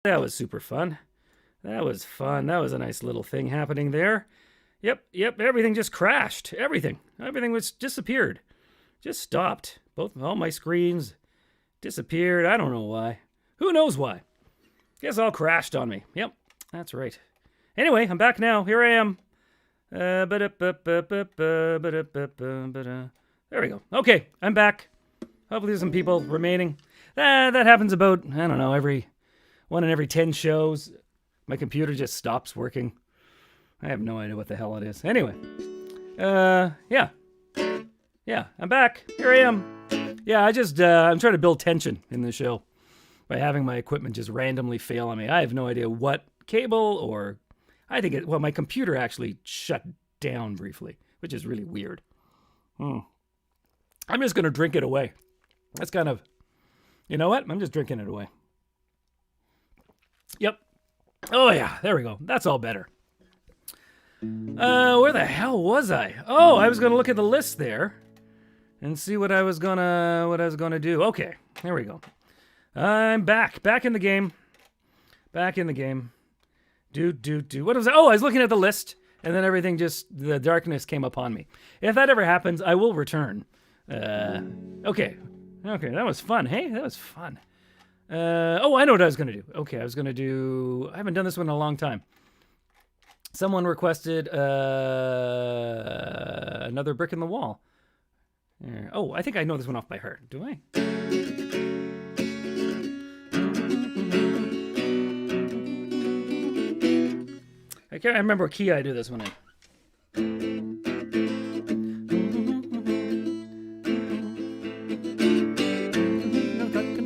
That was super fun. That was fun. That was a nice little thing happening there. Yep. Everything just crashed. Everything was disappeared. Just stopped. All my screens disappeared. I don't know why. Who knows why? Guess all crashed on me. Yep, that's right. Anyway, I'm back now. Here I am. There we go. Okay, I'm back. Hopefully there's some people remaining. That happens about, I don't know, every 1 in every 10 shows. My computer just stops working. I have no idea what the hell it is. Anyway, yeah, I'm back. Here I am. Yeah, I'm trying to build tension in the show by having my equipment just randomly fail on me. I have no idea what cable or my computer actually shut down briefly, which is really weird. I'm just going to drink it away. That's kind of, you know what? I'm just drinking it away. Yep. Oh yeah, there we go. That's all better. Where the hell was I? Oh, I was going to look at the list there and see what I was gonna do. Okay, there we go. I'm back in the game. What was that? Oh, I was looking at the list, and then the darkness came upon me. If that ever happens, I will return. Okay, that was fun. Hey, that was fun. Oh, I know what I was gonna do. Okay, I haven't done this one in a long time. Someone requested another brick in the wall. Oh, I think I know this one off by heart. Do I? I can't remember what key I do this one in.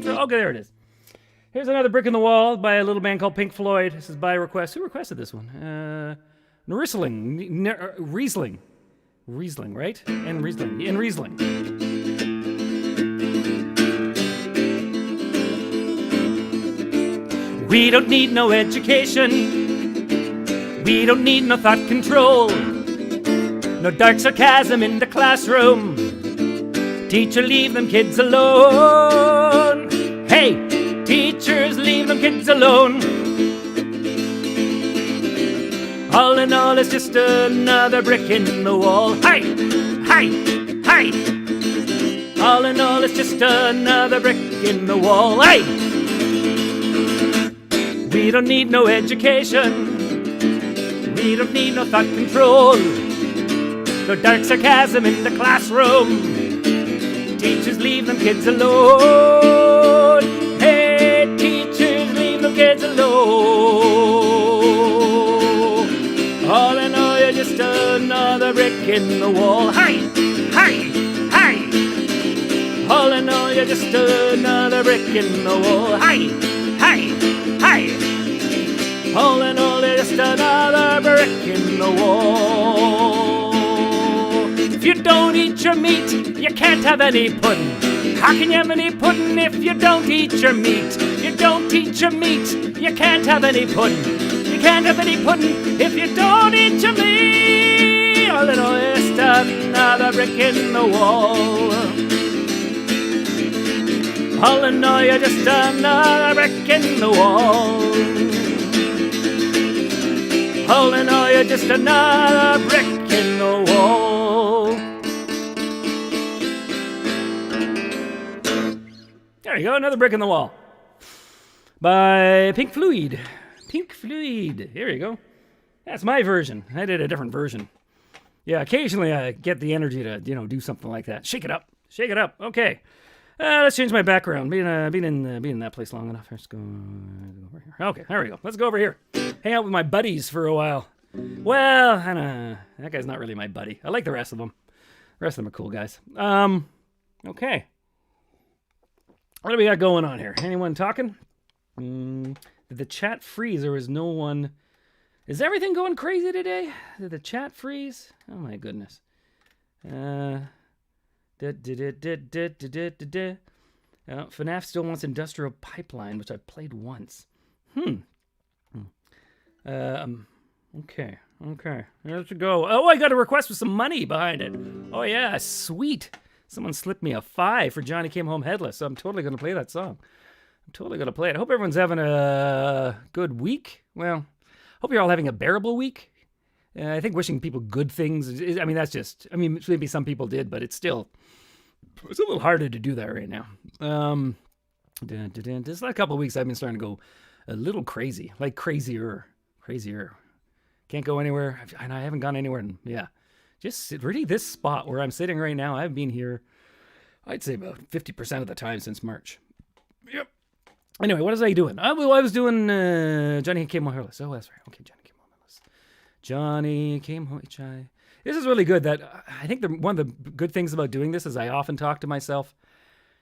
Okay, there it is. Here's another brick in the wall by a little band called Pink Floyd. This is by request. Who requested this one? Riesling, right? And Riesling. We don't need no education. We don't need no thought control. No dark sarcasm in the classroom. Teacher, leave them kids alone. Hey, teachers, leave them kids alone. All in all, it's just another brick in the wall. Hi! All in all, it's just another brick in the wall. Hey! We don't need no education. We don't need no thought control. No dark sarcasm in the classroom. Teachers, leave them kids alone. Hey, teachers, leave them kids alone. All in all, you're just another brick in the wall. Hi! All in all, you're just another brick in the wall. Hi! All in all, you're just another brick in the wall. If you don't eat your meat, you can't have any pudding. How can you have any pudding if you don't eat your meat? You don't eat your meat, you can't have any pudding. You can't have any pudding if you don't eat your meat. All in all, it's another brick in the wall. All in all, you're just another brick in the wall. All in all, you're just another brick in the wall. There you go, another brick in the wall. By Pink Floyd. Here you go. That's my version. I did a different version. Yeah, occasionally I get the energy to, do something like that. Shake it up. Okay. Let's change my background. Being in that place long enough. Let's go over here. Okay, there we go. Let's go over here. Hang out with my buddies for a while. Well, I don't know. That guy's not really my buddy. I like the rest of them. The rest of them are cool guys. Okay. What do we got going on here? Anyone talking? Did the chat freeze? There was no one. Is everything going crazy today? Did the chat freeze? Oh my goodness. FNAF still wants Industrial Pipeline, which I played once. Okay. There we go. Oh, I got a request with some money behind it. Oh yeah, sweet. Someone slipped me a $5 for Johnny Came Home Headless, so I'm totally going to play that song. I'm totally going to play it. I hope everyone's having a good week. Well, hope you're all having a bearable week. I think wishing people good things, that's just, maybe some people did, but it's a little harder to do that right now. This last couple of weeks, I've been starting to go a little crazy, like crazier. Can't go anywhere, and I haven't gone anywhere. Just really this spot where I'm sitting right now, I've been here, I'd say about 50% of the time since March. Yep. Anyway, what was I doing? I was doing Johnny Came Home Headless. Oh, that's right. Okay, Johnny Came Home. This is really good. That I think one of the good things about doing this is I often talk to myself,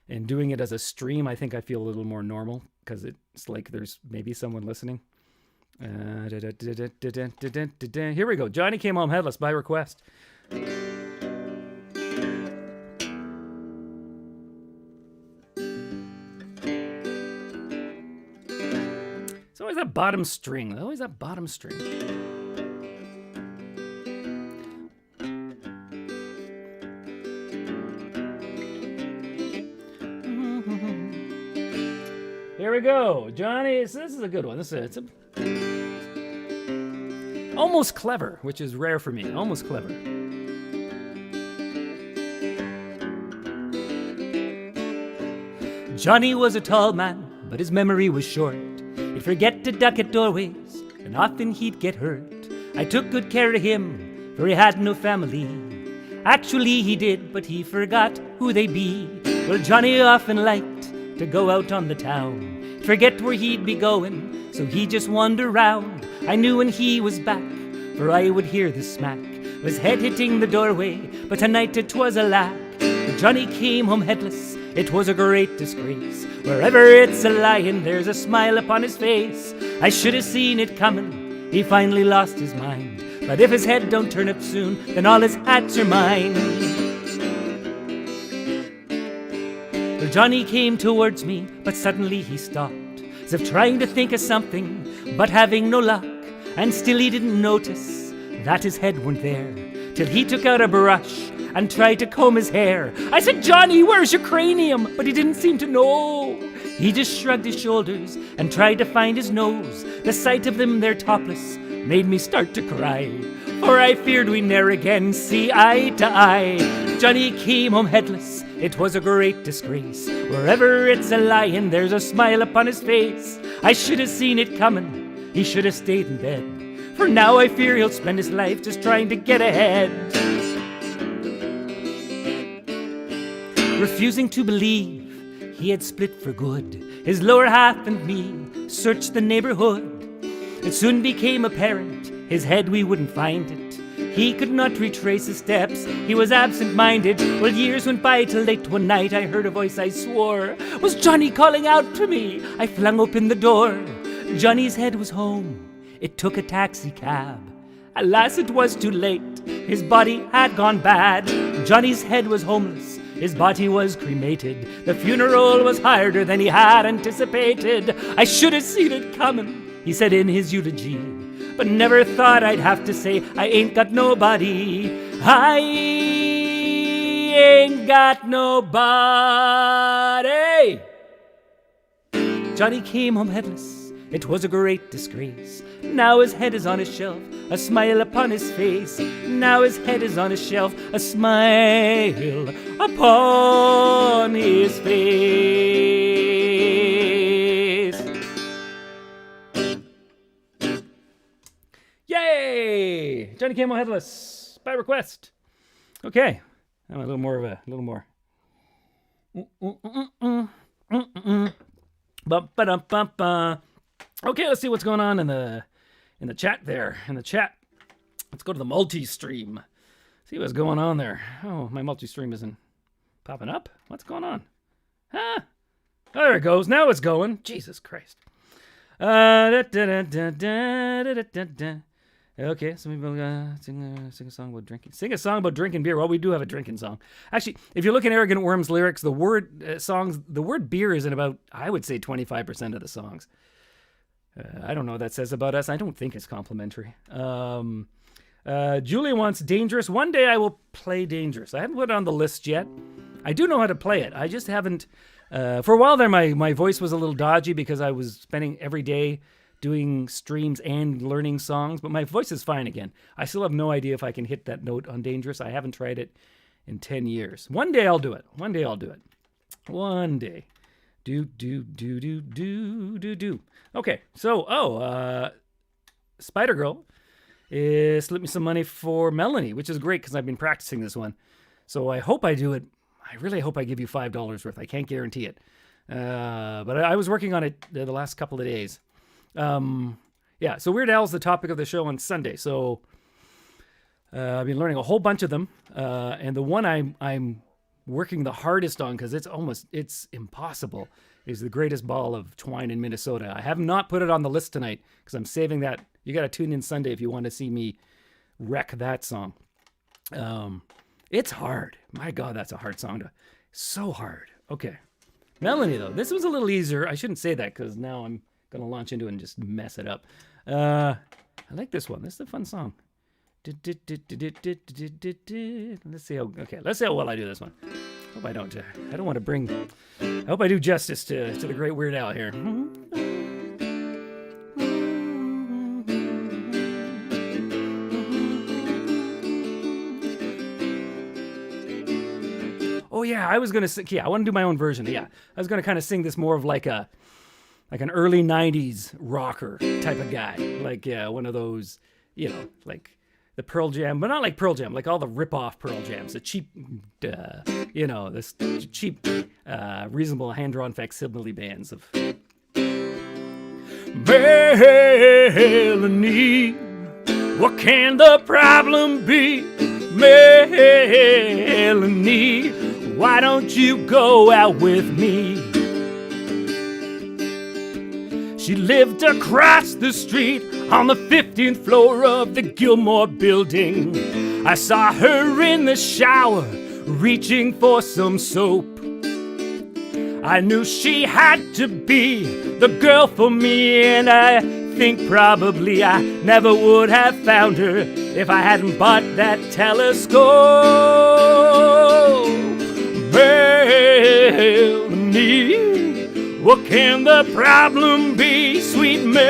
and doing it as a stream, I think I feel a little more normal because it's like there's maybe someone listening. Here we go. Johnny Came Home Headless by request. It's always that bottom string. Here we go. Johnny, this is a good one. It's almost clever, which is rare for me. Almost clever. Johnny was a tall man, but his memory was short. He'd forget to duck at doorways, and often he'd get hurt. I took good care of him, for he had no family. Actually he did, but he forgot who they be. Well, Johnny often liked to go out on the town, forget where he'd be going, so he'd just wander round. I knew when he was back, for I would hear the smack of his head hitting the doorway, but tonight it was a lack. Johnny came home headless, it was a great disgrace. Wherever it's a lion, there's a smile upon his face. I should have seen it coming, he finally lost his mind. But if his head don't turn up soon, then all his hats are mine. Well, Johnny came towards me, but suddenly he stopped, as if trying to think of something, but having no luck. And still he didn't notice that his head weren't there, till he took out a brush and tried to comb his hair. I said, Johnny, where's your cranium? But he didn't seem to know. He just shrugged his shoulders and tried to find his nose. The sight of them there topless made me start to cry, for I feared we ne'er again see eye to eye. Johnny came home headless, it was a great disgrace. Wherever it's a lion, there's a smile upon his face. I should have seen it coming, he should have stayed in bed, for now I fear he'll spend his life just trying to get ahead. Refusing to believe he had split for good, his lower half and me searched the neighborhood. It soon became apparent his head we wouldn't find it. He could not retrace his steps, he was absent-minded. Well, years went by till late one night I heard a voice I swore was Johnny calling out to me. I flung open the door, Johnny's head was home. It took a taxi cab. Alas, it was too late, his body had gone bad. Johnny's head was homeless, his body was cremated. The funeral was harder than he had anticipated. I should have seen it coming, he said in his eulogy, but never thought I'd have to say I ain't got nobody. I ain't got nobody. Johnny came home headless, it was a great disgrace. Now his head is on his shelf, a smile upon his face. Now his head is on his shelf, a smile upon his face. Yay! Johnny came home headless by request. Okay, now a little more. Okay, let's see what's going on in the chat there. In the chat, let's go to the multi-stream. See what's going on there. Oh, my multi-stream isn't popping up. What's going on? Huh? Oh, there it goes. Now it's going. Jesus Christ. Okay, so maybe we'll sing a song about drinking. Sing a song about drinking beer. Well, we do have a drinking song. Actually, if you look at Arrogant Worm's lyrics, the word beer is in about, I would say, 25% of the songs. I don't know what that says about us. I don't think it's complimentary. Julia wants Dangerous. One day I will play Dangerous. I haven't put it on the list yet. I do know how to play it. I just haven't For a while there, my voice was a little dodgy because I was spending every day doing streams and learning songs, but my voice is fine again. I still have no idea if I can hit that note on Dangerous. I haven't tried it in 10 years. One day I'll do it. One day. Do. Okay, so, Spider Girl slipped me some money for Melanie, which is great because I've been practicing this one. So I hope I do it. I really hope I give you $5 worth. I can't guarantee it. But I was working on it the last couple of days. Yeah, so Weird Al's the topic of the show on Sunday. So I've been learning a whole bunch of them. And the one I'm working the hardest on, because it's impossible, is The Greatest Ball of Twine in Minnesota. I have not put it on the list tonight because I'm saving that. You got to tune in Sunday if you want to see me wreck that song. It's hard. My God, that's a hard song. So hard. Okay. Melanie, though. This was a little easier. I shouldn't say that because now I'm going to launch into it and just mess it up. I like this one. This is a fun song. Let's see how well I do this one. Hope I don't want to bring... I hope I do justice to the great Weird Al here. Oh yeah, I was gonna sing. Yeah, I want to do my own version. Yeah, I was gonna kind of sing this more of like an early '90s rocker type of guy, like one of those, like the Pearl Jam, but not like Pearl Jam, like all the rip-off Pearl Jams, the cheap, this cheap, reasonable hand-drawn facsimile bands of. Melanie, what can the problem be? Melanie, why don't you go out with me? She lived across the street on the 15th floor of the Gilmore building. I saw her in the shower reaching for some soap. I knew she had to be the girl for me, and I think probably I never would have found her if I hadn't bought that telescope. Melanie, what can the problem be? Sweet Melanie,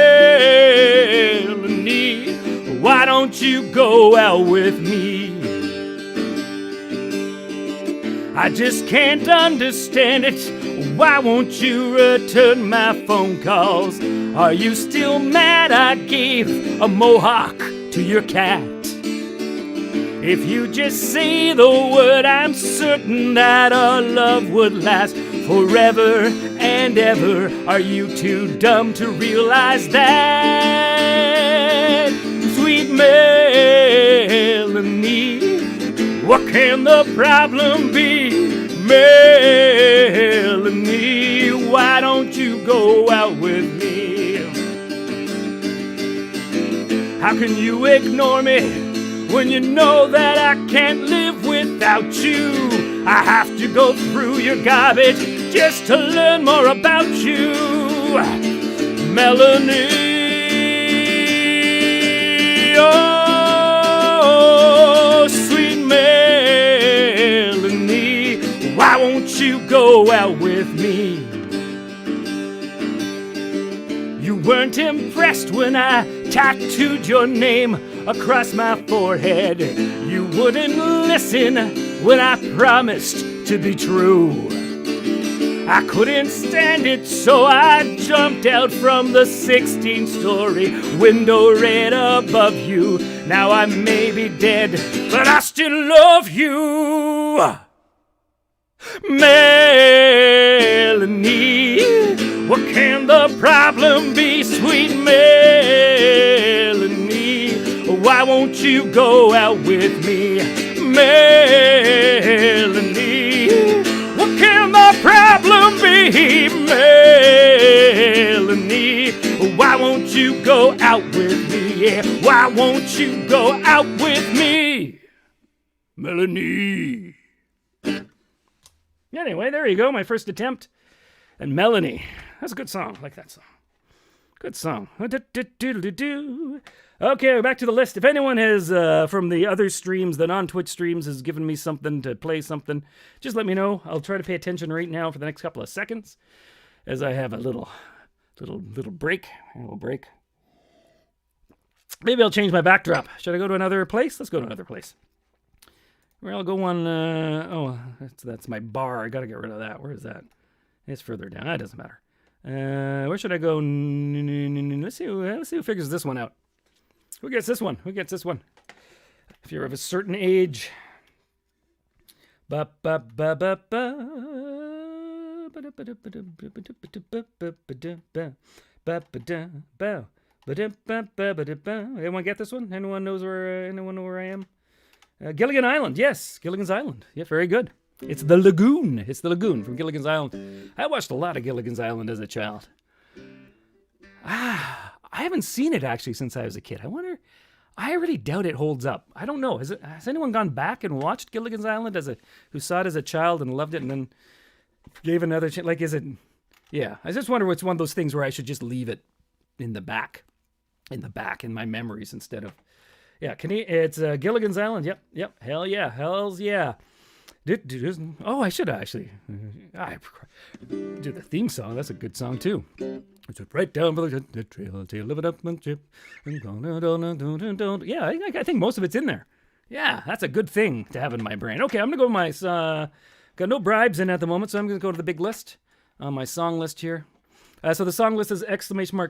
why don't you go out with me? I just can't understand it. Why won't you return my phone calls? Are you still mad I gave a mohawk to your cat? If you just say the word, I'm certain that our love would last forever and ever. Are you too dumb to realize that? Sweet Melanie, what can the problem be? Melanie, why don't you go out with me? How can you ignore me when you know that I can't live without you? I have to go through your garbage just to learn more about you. Melanie, oh, sweet Melanie, why won't you go out with me? You weren't impressed when I tattooed your name across my forehead. You wouldn't listen when I promised to be true. I couldn't stand it, so I jumped out from the 16th-story window right above you. Now I may be dead, but I still love you. Melanie, what can the problem be? Sweet Melanie, why won't you go out with me? Melanie, what can the problem be? Melanie, why won't you go out with me? Yeah, why won't you go out with me? Melanie. Anyway, there you go, my first attempt. And Melanie, that's a good song. I like that song. Good song. Okay, back to the list. If anyone has, from the other streams, the non-Twitch streams, has given me something to play something, just let me know. I'll try to pay attention right now for the next couple of seconds, as I have a little break. A little break. Maybe I'll change my backdrop. Should I go to another place? Let's go to another place. Where I'll go on, that's my bar. I gotta get rid of that. Where is that? It's further down. That doesn't matter. Where should I go? Let's see who figures this one out. Who gets this one? If you're of a certain age. Ba ba ba ba ba. Anyone get this one? Anyone know where I am? Gilligan Island. Yes, Gilligan's Island. Yeah, very good. It's the Lagoon. It's the Lagoon from Gilligan's Island. I watched a lot of Gilligan's Island as a child. I haven't seen it actually since I was a kid. I really doubt it holds up. I don't know. Has anyone gone back and watched Gilligan's Island who saw it as a child and loved it and then gave another chance? Like, is it? Yeah. I just wonder if it's one of those things where I should just leave it in the back in my memories instead of. Yeah, it's Gilligan's Island. Yep. Hell yeah. Hells yeah. Oh, I should actually do the theme song. That's a good song too. It's right down the trail till live it up and chip. Yeah, I think most of it's in there. Yeah, that's a good thing to have in my brain. Okay, I'm gonna go with my got no bribes in at the moment, so I'm gonna go to the big list on my song list here. So the song list is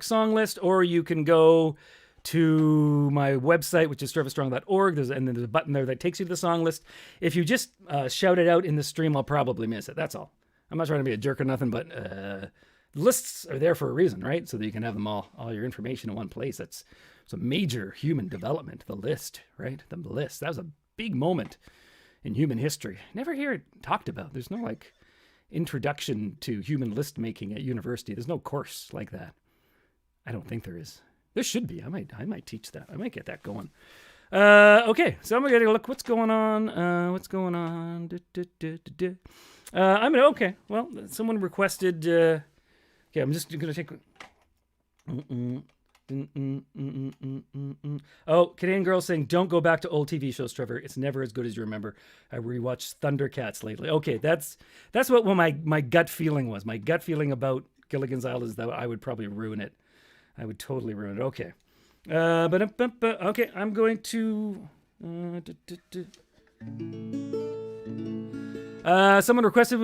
!song list, or you can go to my website, which is surfacestrong.org, and then there's a button there that takes you to the song list. If you just shout it out in the stream, I'll probably miss it. That's all. I'm not trying to be a jerk or nothing, but lists are there for a reason, right? So that you can have them all your information in one place. It's a major human development, the list, right? The list. That was a big moment in human history. Never hear it talked about. There's no introduction to human list making at university. There's no course like that. I don't think there is. There should be. I might teach that. I might get that going. Okay, so I'm gonna look what's going on. Okay. Well, someone requested. Okay, I'm just gonna take. Oh, Canadian girl saying, "Don't go back to old TV shows, Trevor. It's never as good as you remember." I rewatched Thundercats lately. Okay, that's what my gut feeling was. My gut feeling about Gilligan's Island is that I would probably ruin it. I would totally ruin it. Okay. Okay, I'm going to... someone requested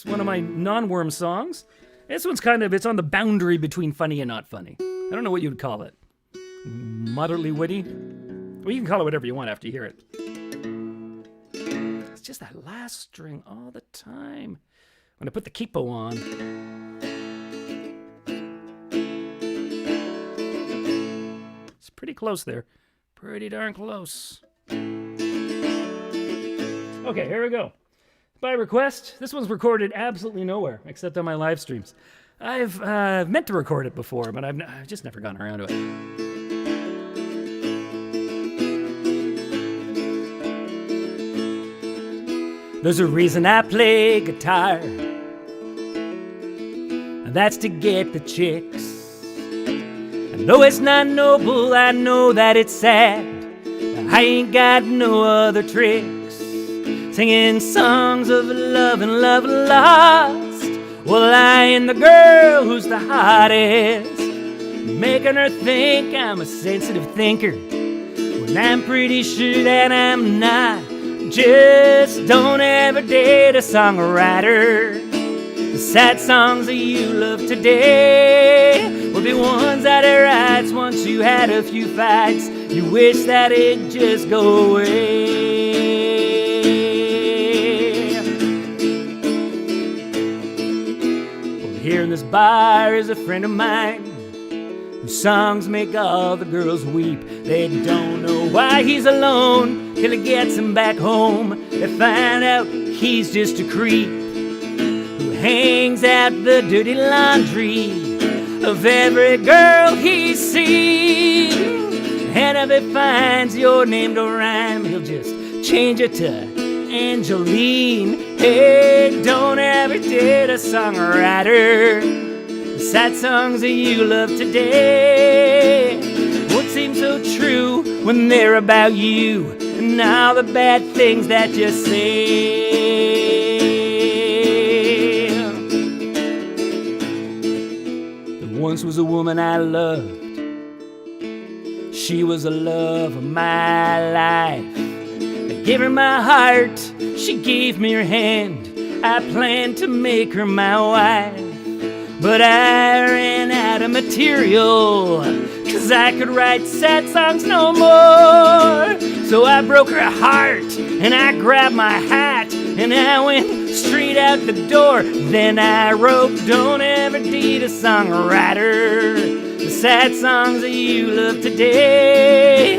one of my non-worm songs. This one's it's on the boundary between funny and not funny. I don't know what you'd call it. Moderately witty? Well, you can call it whatever you want after you hear it. It's just that last string all the time. When I put the capo on... Pretty close there. Pretty darn close. Okay, here we go. By request, this one's recorded absolutely nowhere except on my live streams. I've meant to record it before, but I've just never gotten around to it. There's a reason I play guitar, and that's to get the chicks. I know it's not noble, I know that it's sad, but I ain't got no other tricks. Singing songs of love and love lost, well, I ain't the girl who's the hottest, making her think I'm a sensitive thinker, when I'm pretty sure that I'm not. Just don't ever date a songwriter. The sad songs that you love today will be ones that he writes once you had a few fights. You wish that it'd just go away. Well, here in this bar is a friend of mine whose songs make all the girls weep. They don't know why he's alone till he gets them back home. They find out he's just a creep hangs out the dirty laundry of every girl he sees. And if he finds your name to rhyme, he'll just change it to Angeline. Hey, don't ever date a songwriter. The sad songs that you love today won't seem so true when they're about you and all the bad things that you say. There once was a woman I loved. She was the love of my life. I gave her my heart, she gave me her hand. I planned to make her my wife. But I ran out of material, 'cause I could write sad songs no more. So I broke her heart, and I grabbed my hat, and I went straight out the door. Then I wrote, don't ever date a songwriter. The sad songs that you love today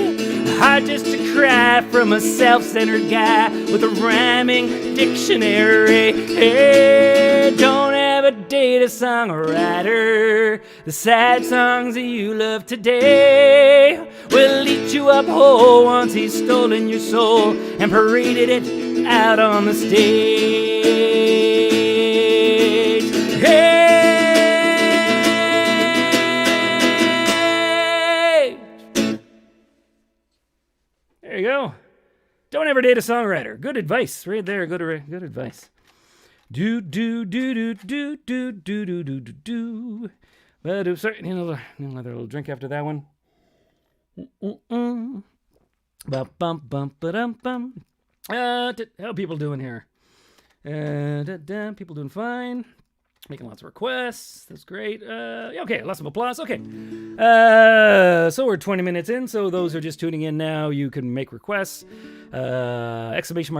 are just a cry from a self-centered guy with a rhyming dictionary. Hey, don't ever date a songwriter. The sad songs that you love today will eat you up whole once he's stolen your soul and paraded it out on the stage. Hey! There you go. Don't ever date a songwriter. Good advice right there. Good advice. Do do do do do do do do do do do. Sorry, another little drink after that one. Bum bum bum ba-dum bum. How are people doing here? People doing fine. Making lots of requests. That's great. Okay, lots of applause. Okay. So we're 20 minutes in. So those who are just tuning in now, you can make requests. !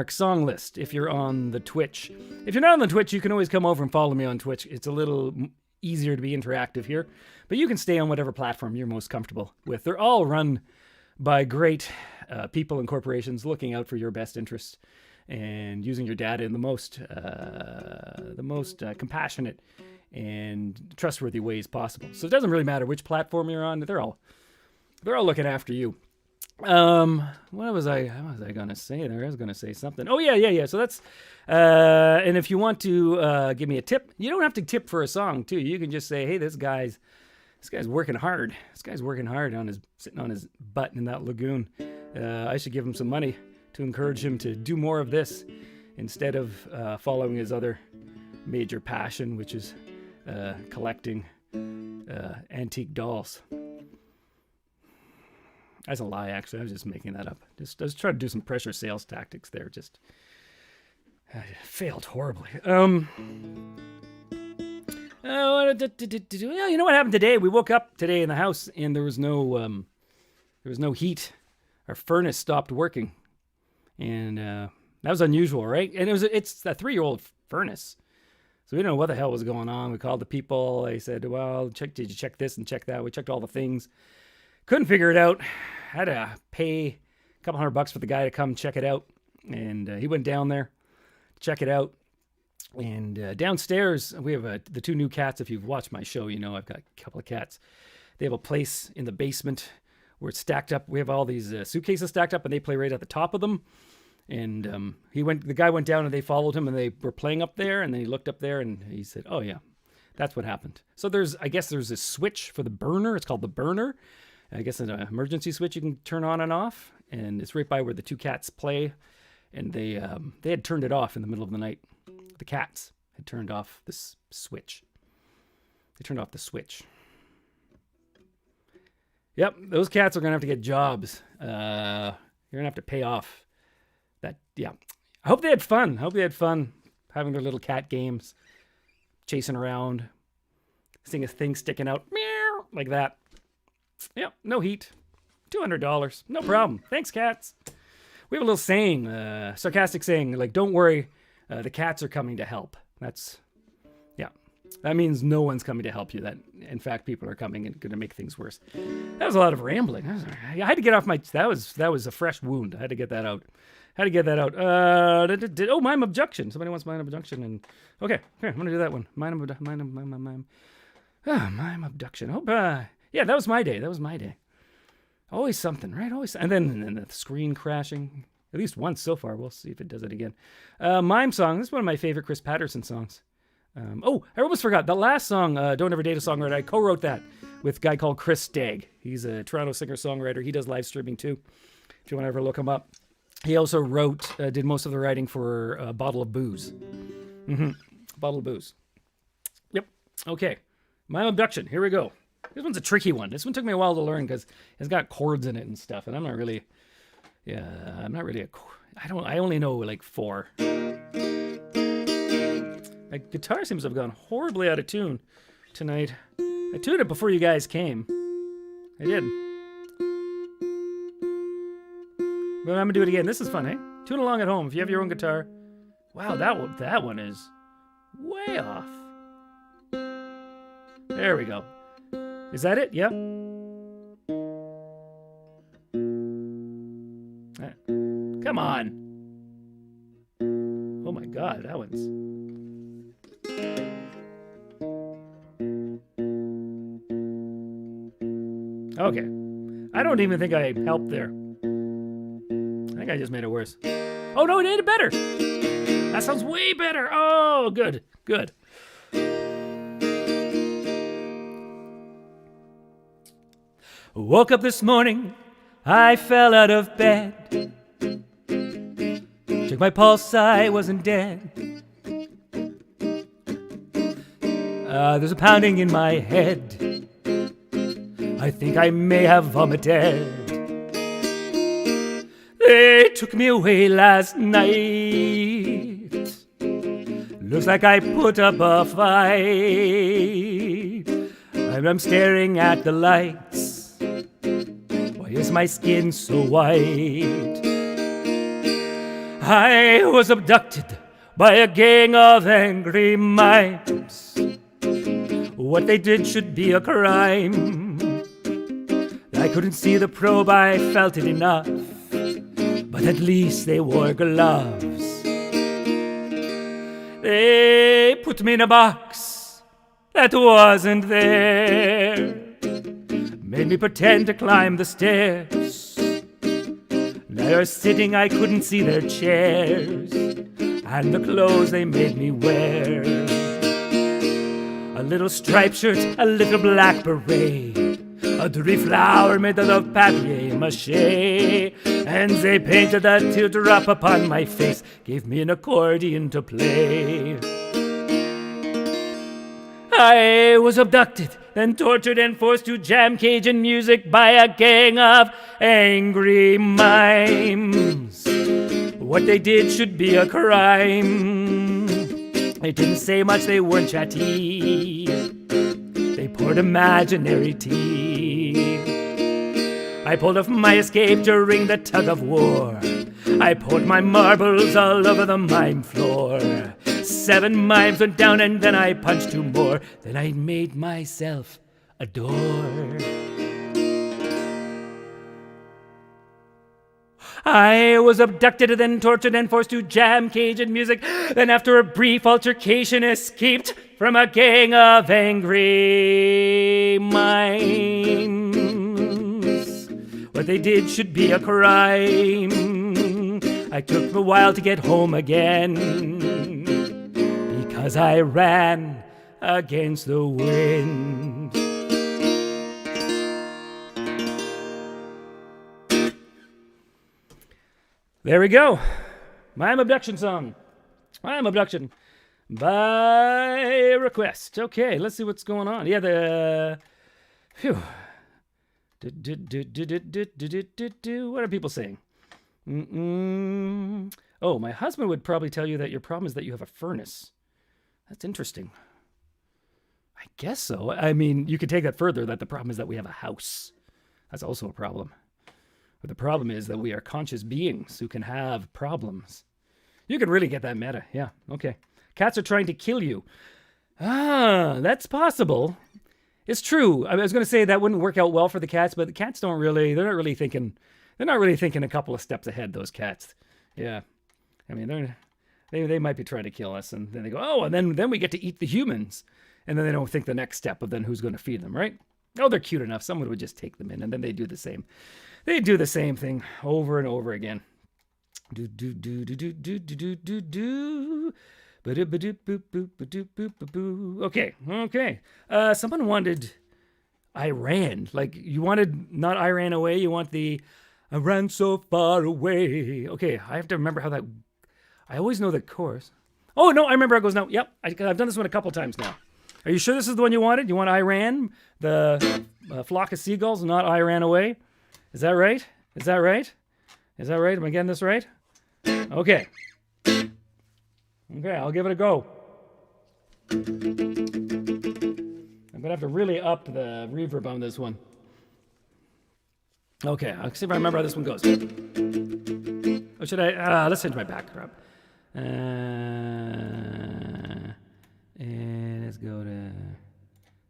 Song list if you're on the Twitch. If you're not on the Twitch, you can always come over and follow me on Twitch. It's a little easier to be interactive here. But you can stay on whatever platform you're most comfortable with. They're all run by great people and corporations looking out for your best interests and using your data in the most compassionate and trustworthy ways possible. So it doesn't really matter which platform you're on. They're all looking after you. What was I gonna say there? I was gonna say something. Oh yeah. So that's and if you want to give me a tip, you don't have to tip for a song too. You can just say, hey, this guy's working hard. This guy's working hard sitting on his butt in that lagoon. I should give him some money to encourage him to do more of this instead of following his other major passion, which is collecting antique dolls. That's a lie, actually. I was just making that up. I was trying to do some pressure sales tactics there. I failed horribly. You know what happened today? We woke up today in the house and there was no heat. Our furnace stopped working. And that was unusual, right? And it's a 3-year-old furnace. So we didn't know what the hell was going on. We called the people. They said, well, did you check this and check that? We checked all the things. Couldn't figure it out. Had to pay a couple $100 for the guy to come check it out. And he went down there to check it out. And downstairs, we have the 2 new cats. If you've watched my show, you know I've got a couple of cats. They have a place in the basement where it's stacked up. We have all these suitcases stacked up, and they play right at the top of them. And the guy went down, and they followed him, and they were playing up there. And then he looked up there, and he said, "Oh yeah, that's what happened." So I guess there's a switch for the burner. It's called the burner. I guess an emergency switch you can turn on and off, and it's right by where the 2 cats play. And they had turned it off in the middle of the night. The cats had turned off this switch. They turned off the switch. Yep, those cats are going to have to get jobs. You're going to have to pay off that. Yeah. I hope they had fun. Having their little cat games, chasing around, seeing a thing sticking out, meow, like that. Yep, no heat. $200. No problem. Thanks, cats. We have a little saying, sarcastic saying, like, don't worry, the cats are coming to help. That means no one's coming to help you. That, in fact, people are coming and going to make things worse. That was a lot of rambling. I had to get off that was a fresh wound. I had to get that out. Mime abduction. Somebody wants mime abduction. And okay, here, I'm going to do that one. Mime abduction. Oh, yeah, that was my day. Always something, right? Always. And then the screen crashing. At least once so far. We'll see if it does it again. Mime song. This is one of my favorite Chris Patterson songs. I almost forgot. The last song, Don't Ever Date a Songwriter, I co-wrote that with a guy called Chris Stagg. He's a Toronto singer-songwriter. He does live streaming too, if you want to ever look him up. He also did most of the writing for Bottle of Booze. Bottle of Booze. Yep. Okay. My Abduction. Here we go. This one's a tricky one. This one took me a while to learn because it's got chords in it and stuff, and I'm not really I only know like 4. My guitar seems to have gone horribly out of tune tonight. I tuned it before you guys came. I did. But I'm gonna do it again. This is fun, eh? Tune along at home if you have your own guitar. Wow, that one is way off. There we go. Is that it? Yep. Come on. Oh my God, that one's... Okay. I don't even think I helped there. I think I just made it worse. Oh no, it made it better. That sounds way better. Oh, good, good. Woke up this morning, I fell out of bed. Checked my pulse, I wasn't dead. There's a pounding in my head. I think I may have vomited. They took me away last night. Looks like I put up a fight. I'm staring at the lights. Why is my skin so white? I was abducted by a gang of angry mimes. What they did should be a crime. I couldn't see the probe, I felt it enough. But at least they wore gloves. They put me in a box that wasn't there. Made me pretend to climb the stairs. They were sitting, I couldn't see their chairs. And the clothes they made me wear. A little striped shirt, a little black beret, a dirty flower made out of papier-mâché. And they painted a teardrop upon my face, gave me an accordion to play. I was abducted, then tortured and forced to jam Cajun music by a gang of angry mimes. What they did should be a crime. They didn't say much, they weren't chatty. They poured imaginary tea. I pulled off my escape during the tug of war. I poured my marbles all over the mime floor. 7 mimes went down and then I punched 2 more. Then I made myself a door. I was abducted and then tortured and forced to jam Cajun music. Then after a brief altercation escaped from a gang of angry mimes. What they did should be a crime. I took a while to get home again because I ran against the wind. There we go. Mime Abduction song. Mime Abduction by request. Okay, let's see what's going on. Yeah, the... Phew. What are people saying? Oh, my husband would probably tell you that your problem is that you have a furnace. That's interesting. I guess so. I mean, you could take that further, that the problem is that we have a house. That's also a problem. But the problem is that we are conscious beings who can have problems. You could really get that meta. Yeah, okay. Cats are trying to kill you. Ah, that's possible. It's true. I was going to say that wouldn't work out well for the cats, but the cats they're not really thinking a couple of steps ahead, those cats. Yeah. I mean, they might be trying to kill us, and then they go, oh, and then we get to eat the humans. And then they don't think the next step of then who's going to feed them, right? Oh, they're cute enough. Someone would just take them in, and then they do the same. They do the same thing over and over again. Okay. Someone wanted I ran. Like, you wanted not I ran away, you want the I ran so far away. Okay, I have to remember how that. I always know the chorus. Oh, no, I remember how it goes now. Yep, I've done this one a couple times now. Are you sure this is the one you wanted? You want I ran, the flock of seagulls, not I ran away? Is that right? Is that right? Is that right? Am I getting this right? Okay. Okay, I'll give it a go. I'm going to have to really up the reverb on this one. Okay, I'll see if I remember how this one goes. Or should I? Let's change my backdrop. And let's go to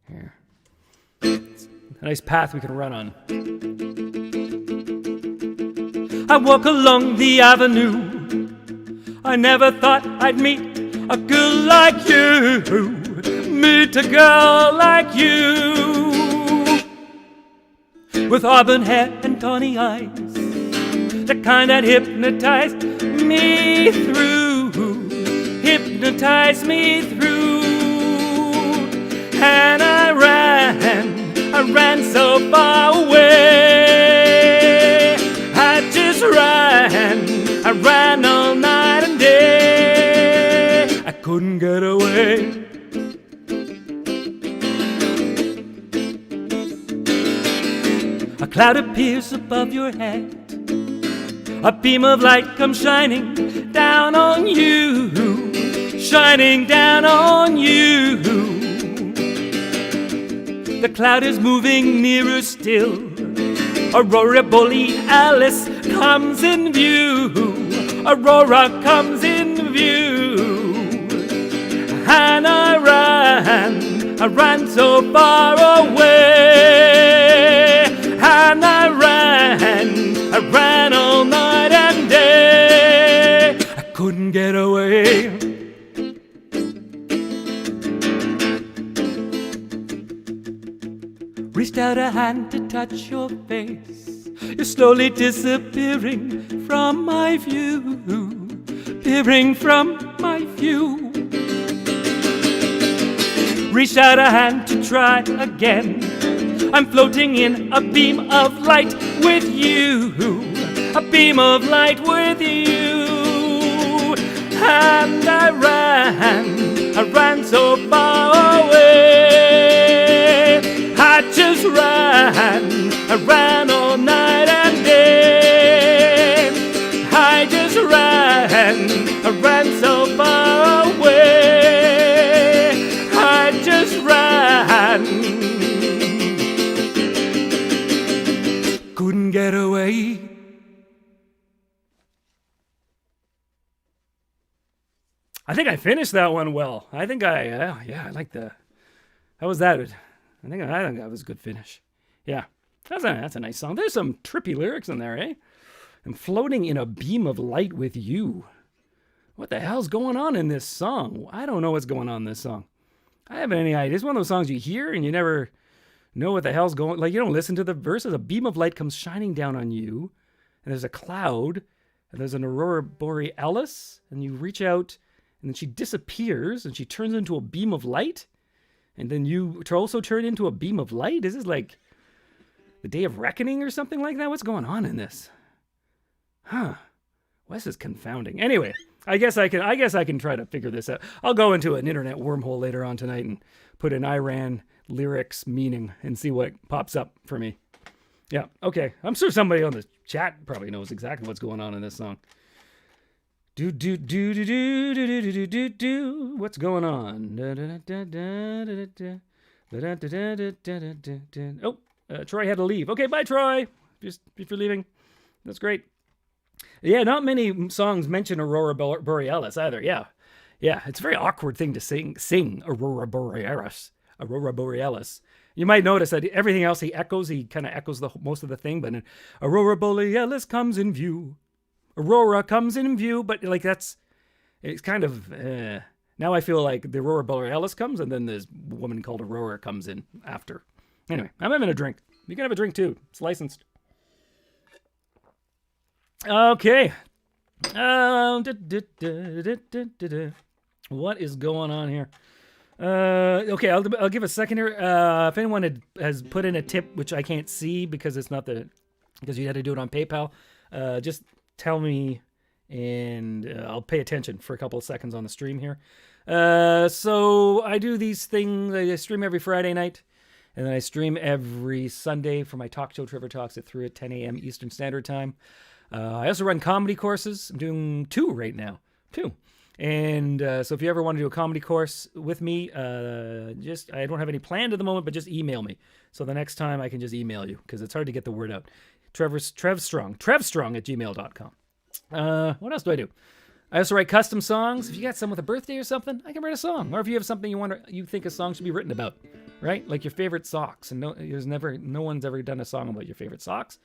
here. It's a nice path we can run on. I walk along the avenue. I never thought I'd meet a girl like you. Meet a girl like you. With auburn hair and tawny eyes, the kind that hypnotize me through. Hypnotize me through. And I ran so far away. I just I ran all night and day. I couldn't get away. A cloud appears above your head. A beam of light comes shining down on you. Shining down on you. The cloud is moving nearer still. Aurora Borealis comes in view. Aurora comes in view. And I ran so far away. And I ran all night and day. I couldn't get away. Reached out a hand to touch your face. You're slowly disappearing from my view. Peering from my view. Reached out a hand to try again. I'm floating in a beam of light with you. A beam of light with you. And I ran so far away. I just I ran all night and day. I just ran so far away. I just ran. Couldn't get away. I think I finished that one well. I think I like the. How was that? I think that was a good finish. Yeah, that's a nice song. There's some trippy lyrics in there, eh? I'm floating in a beam of light with you. What the hell's going on in this song? I don't know what's going on in this song. I haven't any idea. It's one of those songs you hear and you never know what the hell's going. Like, you don't listen to the verses. A beam of light comes shining down on you, and there's a cloud, and there's an aurora borealis, and you reach out, and then she disappears, and she turns into a beam of light. And then you also turn into a beam of light? Is this like the day of reckoning or something like that? What's going on in this? Huh. This is confounding. Anyway, I guess I can try to figure this out. I'll go into an internet wormhole later on tonight and put in Iran lyrics meaning and see what pops up for me. Yeah, okay. I'm sure somebody on the chat probably knows exactly what's going on in this song. Do do do do do do do do do do. What's going on? Oh, Troy had to leave. Okay, bye, Troy. Just if you're leaving, that's great. Yeah, not many songs mention Aurora Borealis either. Yeah, it's a very awkward thing to sing Aurora Borealis. Aurora Borealis. You might notice that everything else he kind of echoes most of the thing, but Aurora Borealis comes in view. Aurora comes in view, but like it's kind of, now I feel like the Aurora Borealis comes and then this woman called Aurora comes in after. Anyway, I'm having a drink. You can have a drink too. It's licensed. Okay. What is going on here? Okay, I'll give a second here. If anyone has put in a tip, which I can't see because it's not because you had to do it on PayPal, just tell me and I'll pay attention for a couple of seconds on the stream here. So I do these things. I stream every Friday night, and then I stream every Sunday for my talk show, Trevor Talks, at 10 a.m. Eastern Standard Time. I also run comedy courses. I'm doing 2 right now. 2. And so if you ever want to do a comedy course with me, I don't have any planned at the moment, but just email me. So the next time I can just email you because it's hard to get the word out. Trevstrong at gmail.com. What else do I do? I also write custom songs. If you got someone with a birthday or something, I can write a song. Or if you have something you think a song should be written about, right? Like your favorite socks. And no one's ever done a song about your favorite socks.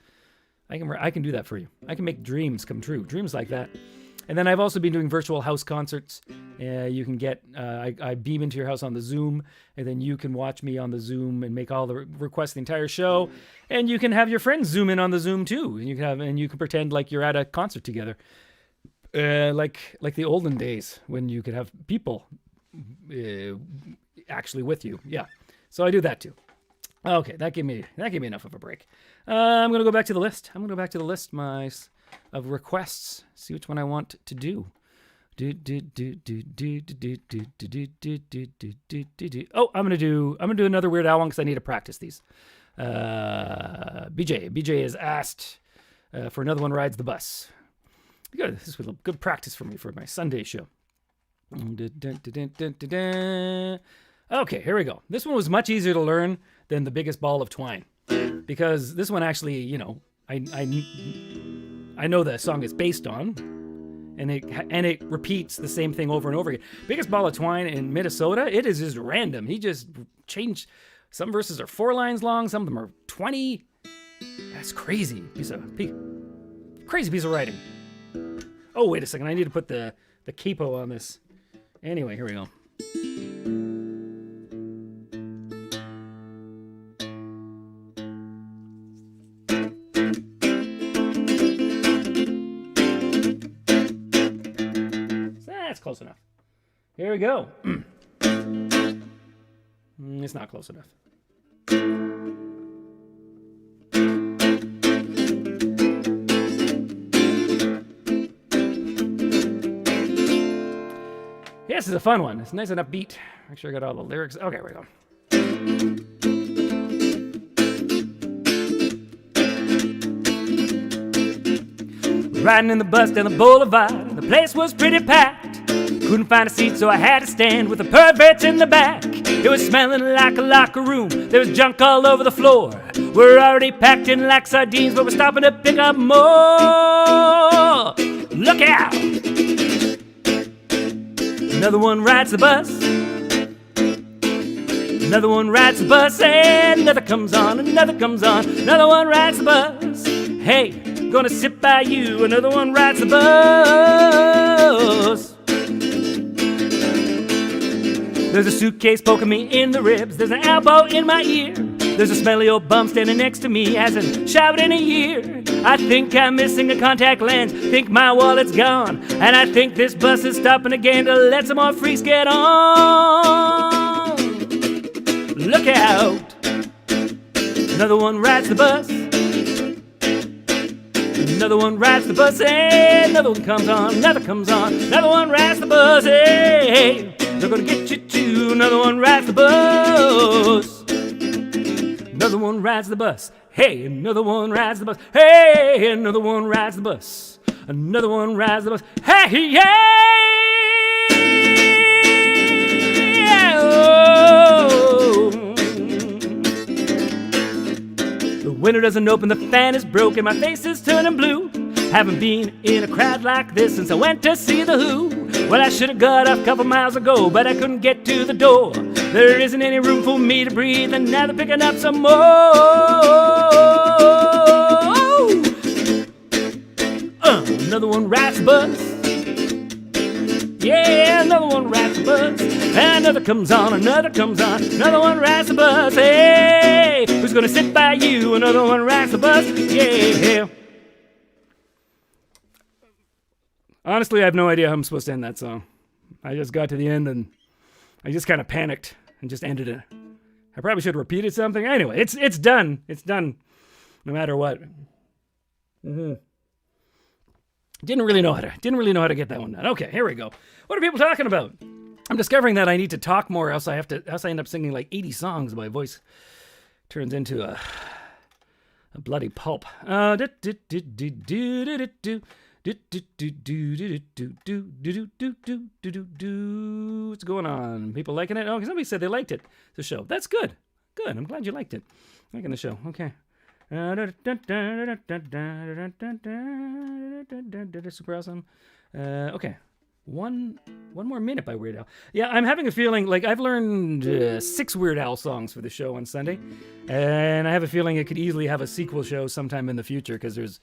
I can do that for you. I can make dreams come true. Dreams like that. And then I've also been doing virtual house concerts. You can get, I beam into your house on the Zoom, and then you can watch me on the Zoom and make all the requests the entire show. And you can have your friends Zoom in on the Zoom too. And you can pretend like you're at a concert together. Like the olden days when you could have people actually with you. Yeah. So I do that too. Okay, that gave me enough of a break. I'm gonna go back to the list. Of requests. See which one I want to do. Oh, I'm gonna do another Weird Al one because I need to practice these. BJ has asked for Another One Rides the Bus. This was a good practice for me for my Sunday show. Okay, here we go. This one was much easier to learn than The Biggest Ball of Twine because this one actually, I know the song is based on, and it repeats the same thing over and over again. Biggest Ball of Twine in Minnesota, it is just random. He just changed. Some verses are 4 lines long, some of them are 20. That's crazy. Crazy piece of writing. Oh, wait a second. I need to put the capo on this. Anyway, here we go. That's close enough. Here we go. It's not close enough. This is a fun one. It's nice and upbeat. Make sure I got all the lyrics. Okay, here we go. Riding in the bus down the boulevard, the place was pretty packed. Couldn't find a seat, so I had to stand with the perverts in the back. It was smelling like a locker room. There was junk all over the floor. We're already packed in like sardines, but we're stopping to pick up more. Look out! Another one rides the bus. Another one rides the bus, and another comes on, another comes on. Another one rides the bus. Hey, gonna sit by you. Another one rides the bus. There's a suitcase poking me in the ribs. There's an elbow in my ear. There's a smelly old bum standing next to me. Hasn't showered in a year. I think I'm missing a contact lens. Think my wallet's gone. And I think this bus is stopping again to let some more freaks get on. Look out. Another one rides the bus. Another one rides the bus. Hey, another one comes on. Another comes on. Another one rides the bus. Hey, they're gonna get you too. Another one rides the bus. Another one rides the bus. Hey, another one rides the bus. Hey, another one rides the bus. Another one rides the bus. Hey, yeah. Oh. The window doesn't open, the fan is broken, my face is turning blue. Haven't been in a crowd like this since I went to see The Who. Well, I should have got off a couple miles ago, but I couldn't get to the door. There isn't any room for me to breathe, and now they're picking up some more. Another one rides the bus. Yeah, another one rides the bus. Another comes on, another comes on. Another one rides the bus. Hey, who's gonna sit by you? Another one rides the bus. Yeah. Honestly, I have no idea how I'm supposed to end that song. I just got to the end and I just kind of panicked and just ended it. I probably should have repeated something. Anyway, it's done. It's done no matter what. Mm-hmm. Didn't really know how to get that one done. Okay, here we go. What are people talking about? I'm discovering that I need to talk more, else I end up singing like 80 songs. My voice turns into a bloody pulp. What's going on? People liking it? Oh, somebody said they liked it. The show. That's good. Good. I'm glad you liked it. Liking the show. Okay. Super awesome. Okay. One more minute by Weird Al. Yeah, I'm having a feeling like I've learned 6 Weird Al songs for the show on Sunday, and I have a feeling it could easily have a sequel show sometime in the future because there's,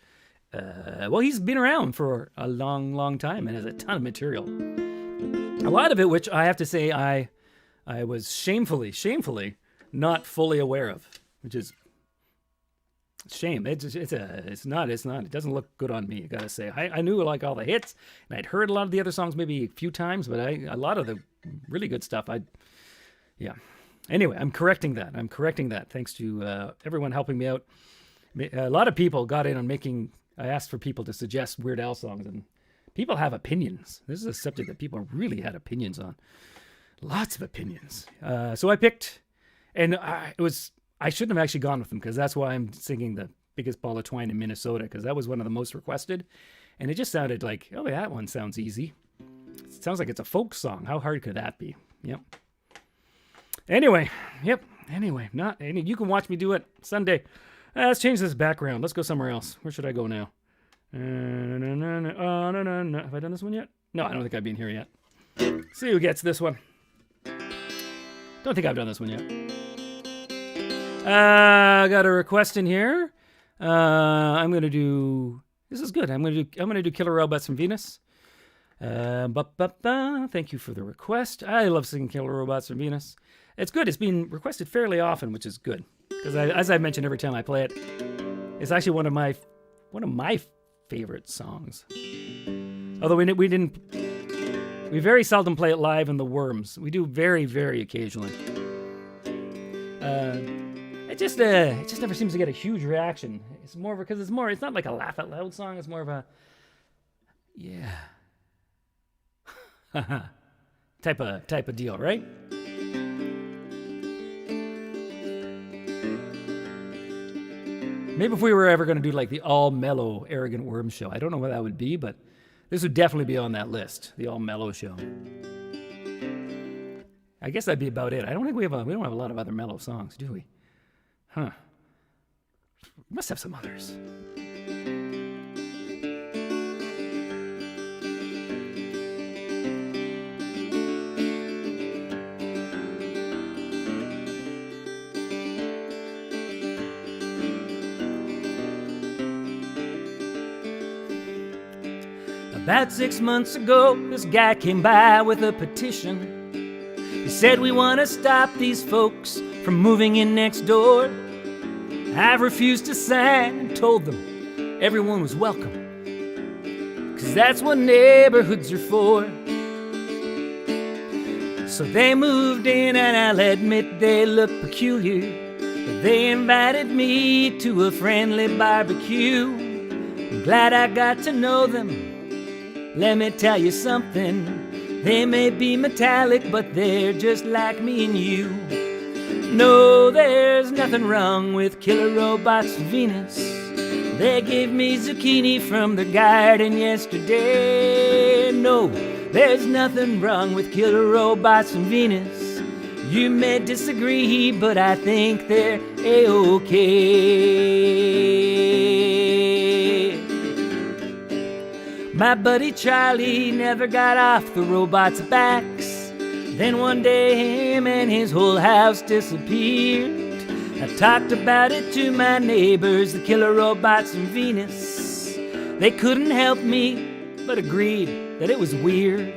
he's been around for a long, long time and has a ton of material. A lot of it, which I have to say, I was shamefully not fully aware of, which is shame. It doesn't look good on me, I gotta say. I knew like all the hits, and I'd heard a lot of the other songs maybe a few times, but a lot of the really good stuff, Anyway, I'm correcting that. Thanks to everyone helping me out. A lot of people got in on I asked for people to suggest Weird Al songs, and people have opinions. This is a subject that people really had opinions on. Lots of opinions. So I picked, and I shouldn't have actually gone with them because that's why I'm singing The Biggest Ball of Twine in Minnesota, because that was one of the most requested. And it just sounded like, oh, that one sounds easy. It sounds like it's a folk song. How hard could that be? Yep. Anyway, you can watch me do it Sunday. Let's change this background. Let's go somewhere else. Where should I go now? No. Have I done this one yet? No, I don't think I've been here yet. See who gets this one. Don't think I've done this one yet. I got a request in here. I'm gonna do. This is good. I'm gonna do Killer Robots from Venus. Thank you for the request. I love singing Killer Robots from Venus. It's good. It's been requested fairly often, which is good because as I mentioned every time I play it, it's actually one of my favorite songs. Although we very seldom play it live in the Worms. We do very, very occasionally. It just never seems to get a huge reaction. It's more because it's not like a laugh out loud song. It's more of a type of deal, right? Maybe if we were ever going to do like the all mellow Arrogant Worm show, I don't know what that would be, but this would definitely be on that list, the all mellow show. I guess that'd be about it. I don't think we don't have a lot of other mellow songs, do we? Huh. We must have some others. About 6 months ago, this guy came by with a petition. He said, we want to stop these folks from moving in next door. I've refused to sign and told them everyone was welcome, 'cause that's what neighborhoods are for. So they moved in, and I'll admit they look peculiar, but they invited me to a friendly barbecue. I'm glad I got to know them. Let me tell you something. They may be metallic, but they're just like me and you. No, there's nothing wrong with Killer Robots from Venus. They gave me zucchini from the garden yesterday. No, there's nothing wrong with Killer Robots from Venus. You may disagree, but I think they're A-okay. My buddy Charlie never got off the robots' backs. Then one day him and his whole house disappeared. I talked about it to my neighbors, the Killer Robots from Venus. They couldn't help me, but agreed that it was weird.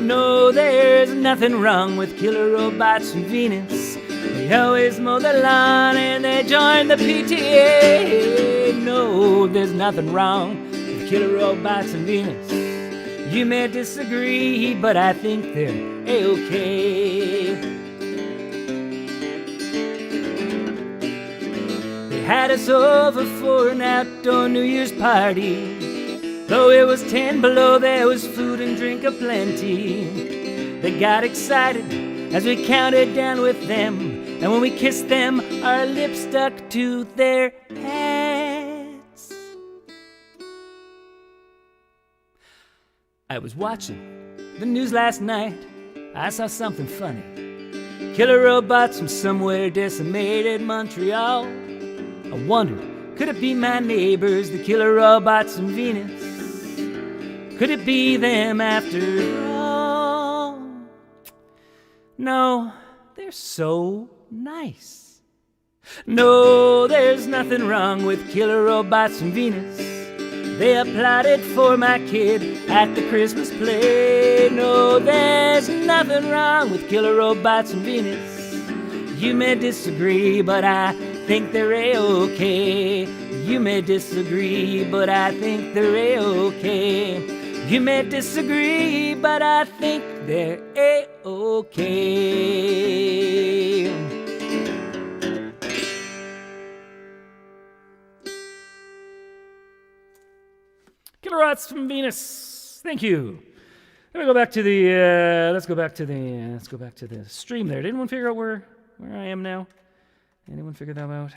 No, there's nothing wrong with Killer Robots from Venus. They always mow the lawn and they join the PTA. No, there's nothing wrong with Killer Robots from Venus. You may disagree, but I think they're A-okay. They had us over for an outdoor New Year's party. Though it was 10 below, there was food and drink aplenty. They got excited as we counted down with them, and when we kissed them, our lips stuck to their hats. I was watching the news last night. I saw something funny. Killer robots from somewhere decimated Montreal. I wondered, could it be my neighbors, the killer robots from Venus? Could it be them after all? No, they're so nice. No, there's nothing wrong with killer robots from Venus. They applauded for my kid at the Christmas play. No, there's nothing wrong with killer robots from Venus. You may disagree, but I think they're A-okay. You may disagree, but I think they're A-okay. You may disagree, but I think they're A-okay. Killer robots from Venus. Thank you. Let me go back to the. Let's go back to the stream there. Did anyone figure out where I am now? Anyone figure that out?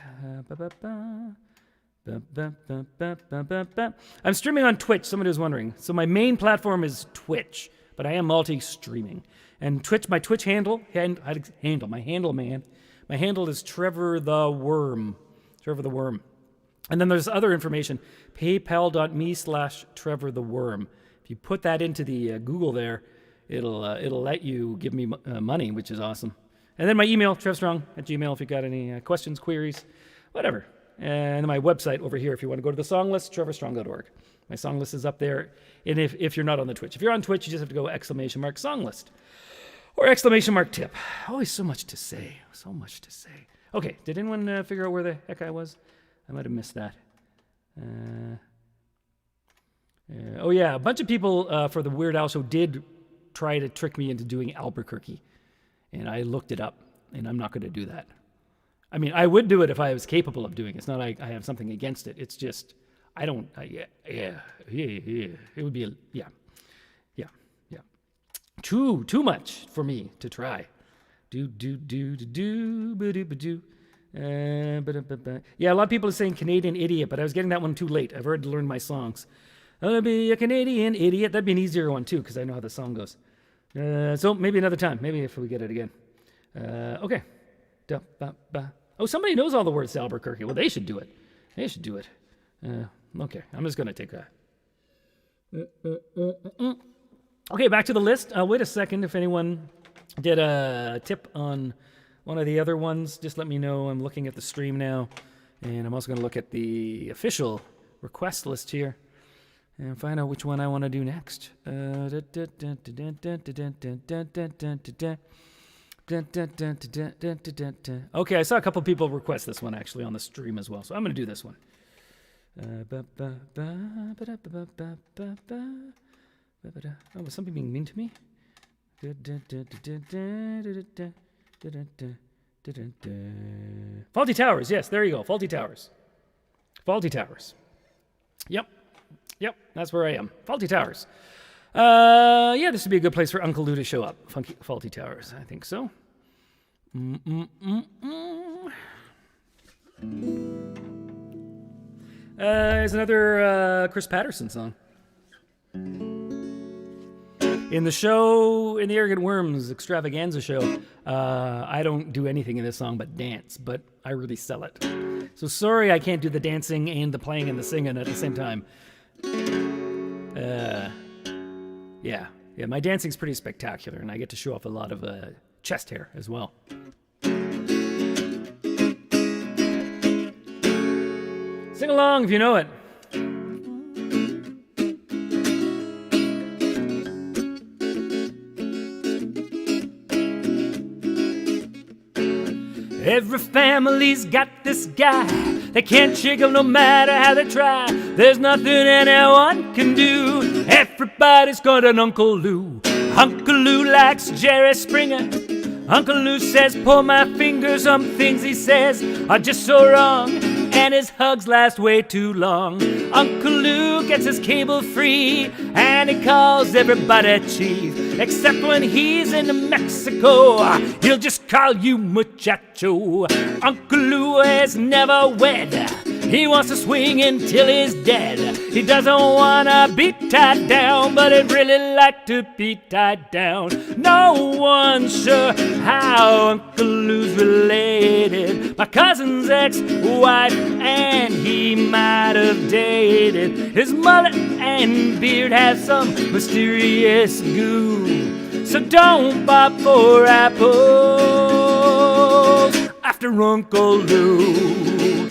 I'm streaming on Twitch. Somebody was wondering. So my main platform is Twitch, but I am multi-streaming. And Twitch, my Twitch handle, my handle is Trevor the Worm. Trevor the Worm. And then there's other information, paypal.me/Trevor the Worm. If you put that into the Google there, it'll let you give me money, which is awesome. And then my email, trevstrong@gmail, if you got any questions, queries, whatever. And then my website over here, if you want to go to the song list, trevorstrong.org. My song list is up there. And if you're not on the Twitch. If you're on Twitch, you just have to go !song list or !tip. Always so much to say. So much to say. Okay, did anyone figure out where the heck I was? I might have missed that. Oh yeah, a bunch of people for the Weird Al show did try to trick me into doing Albuquerque. And I looked it up, and I'm not going to do that. I mean, I would do it if I was capable of doing it. It's not like I have something against it. It's just, I don't, it would be, yeah. Too much for me to try. Yeah, a lot of people are saying Canadian idiot, but I was getting that one too late. I've already learned my songs. I'm going to be a Canadian idiot. That'd be an easier one, too, because I know how the song goes. So maybe another time. Maybe if we get it again. Okay. Oh, somebody knows all the words to Albuquerque. Well, they should do it. Okay, I'm just going to take that. Okay, back to the list. Wait a second. If anyone did a tip on one of the other ones, just let me know. I'm looking at the stream now. And I'm also going to look at the official request list here and find out which one I want to do next. Okay, I saw a couple people request this one actually on the stream as well, so I'm going to do this one. Oh, was somebody being mean to me? Faulty Towers, yes, there you go. Faulty Towers. Yep, that's where I am. Faulty Towers. Yeah, this would be a good place for Uncle Lou to show up. Faulty Towers, I think so. There's another Chris Patterson song. In the Arrogant Worms extravaganza show, I don't do anything in this song but dance, but I really sell it. So sorry I can't do the dancing and the playing and the singing at the same time. Yeah, my dancing's pretty spectacular, and I get to show off a lot of chest hair as well. Sing along if you know it. Every family's got this guy They can't shake 'em no matter how they try. There's nothing anyone can do. Everybody's got an Uncle Lou. Uncle Lou likes Jerry Springer. Uncle Lou says, pull my finger. Some things he says are just so wrong, and his hugs last way too long. Uncle Lou gets his cable free, and he calls everybody chief. Except when he's in Mexico, he'll just call you muchacho. Uncle Lou is never wed. He wants to swing until he's dead. He doesn't wanna be tied down, but he'd really like to be tied down. No one's sure how Uncle Lou's related. My cousin's ex-wife, and he might have dated. His mullet and beard have some mysterious goo. So don't pop for apples after Uncle Lou.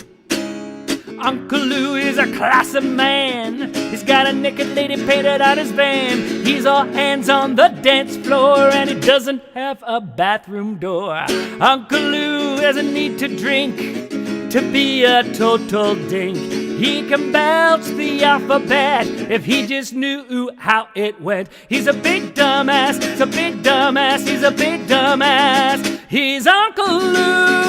Uncle Lou is a class of man. He's got a naked lady painted on his van. He's all hands on the dance floor, and he doesn't have a bathroom door. Uncle Lou doesn't need to drink to be a total dink. He can belch the alphabet if he just knew how it went. He's a big dumbass, he's a big dumbass, he's a big dumbass. He's Uncle Lou.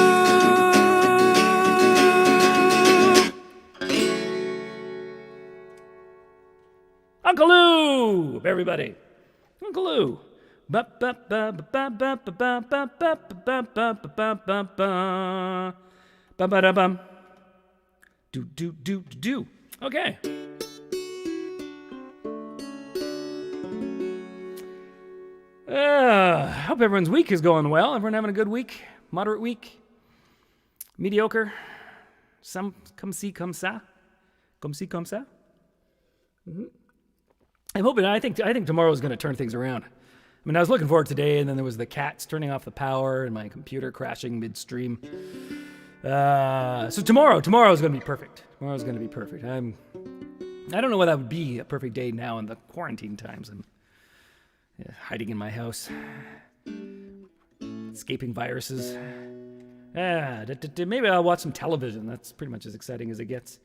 Uncle Lou, everybody. Uncle Lou. Do. Okay. Hope everyone's week is going well. Everyone having a good week? Moderate week? Mediocre? Some comme ci, comme ça? Comme ci, comme ça? Mm-hmm. I'm hoping. I think tomorrow's going to turn things around. I mean, I was looking forward to today, and then there was the cats turning off the power and my computer crashing midstream. So tomorrow's going to be perfect. Tomorrow's going to be perfect. I don't know whether that would be a perfect day now in the quarantine times. I'm hiding in my house, escaping viruses. Maybe I'll watch some television. That's pretty much as exciting as it gets.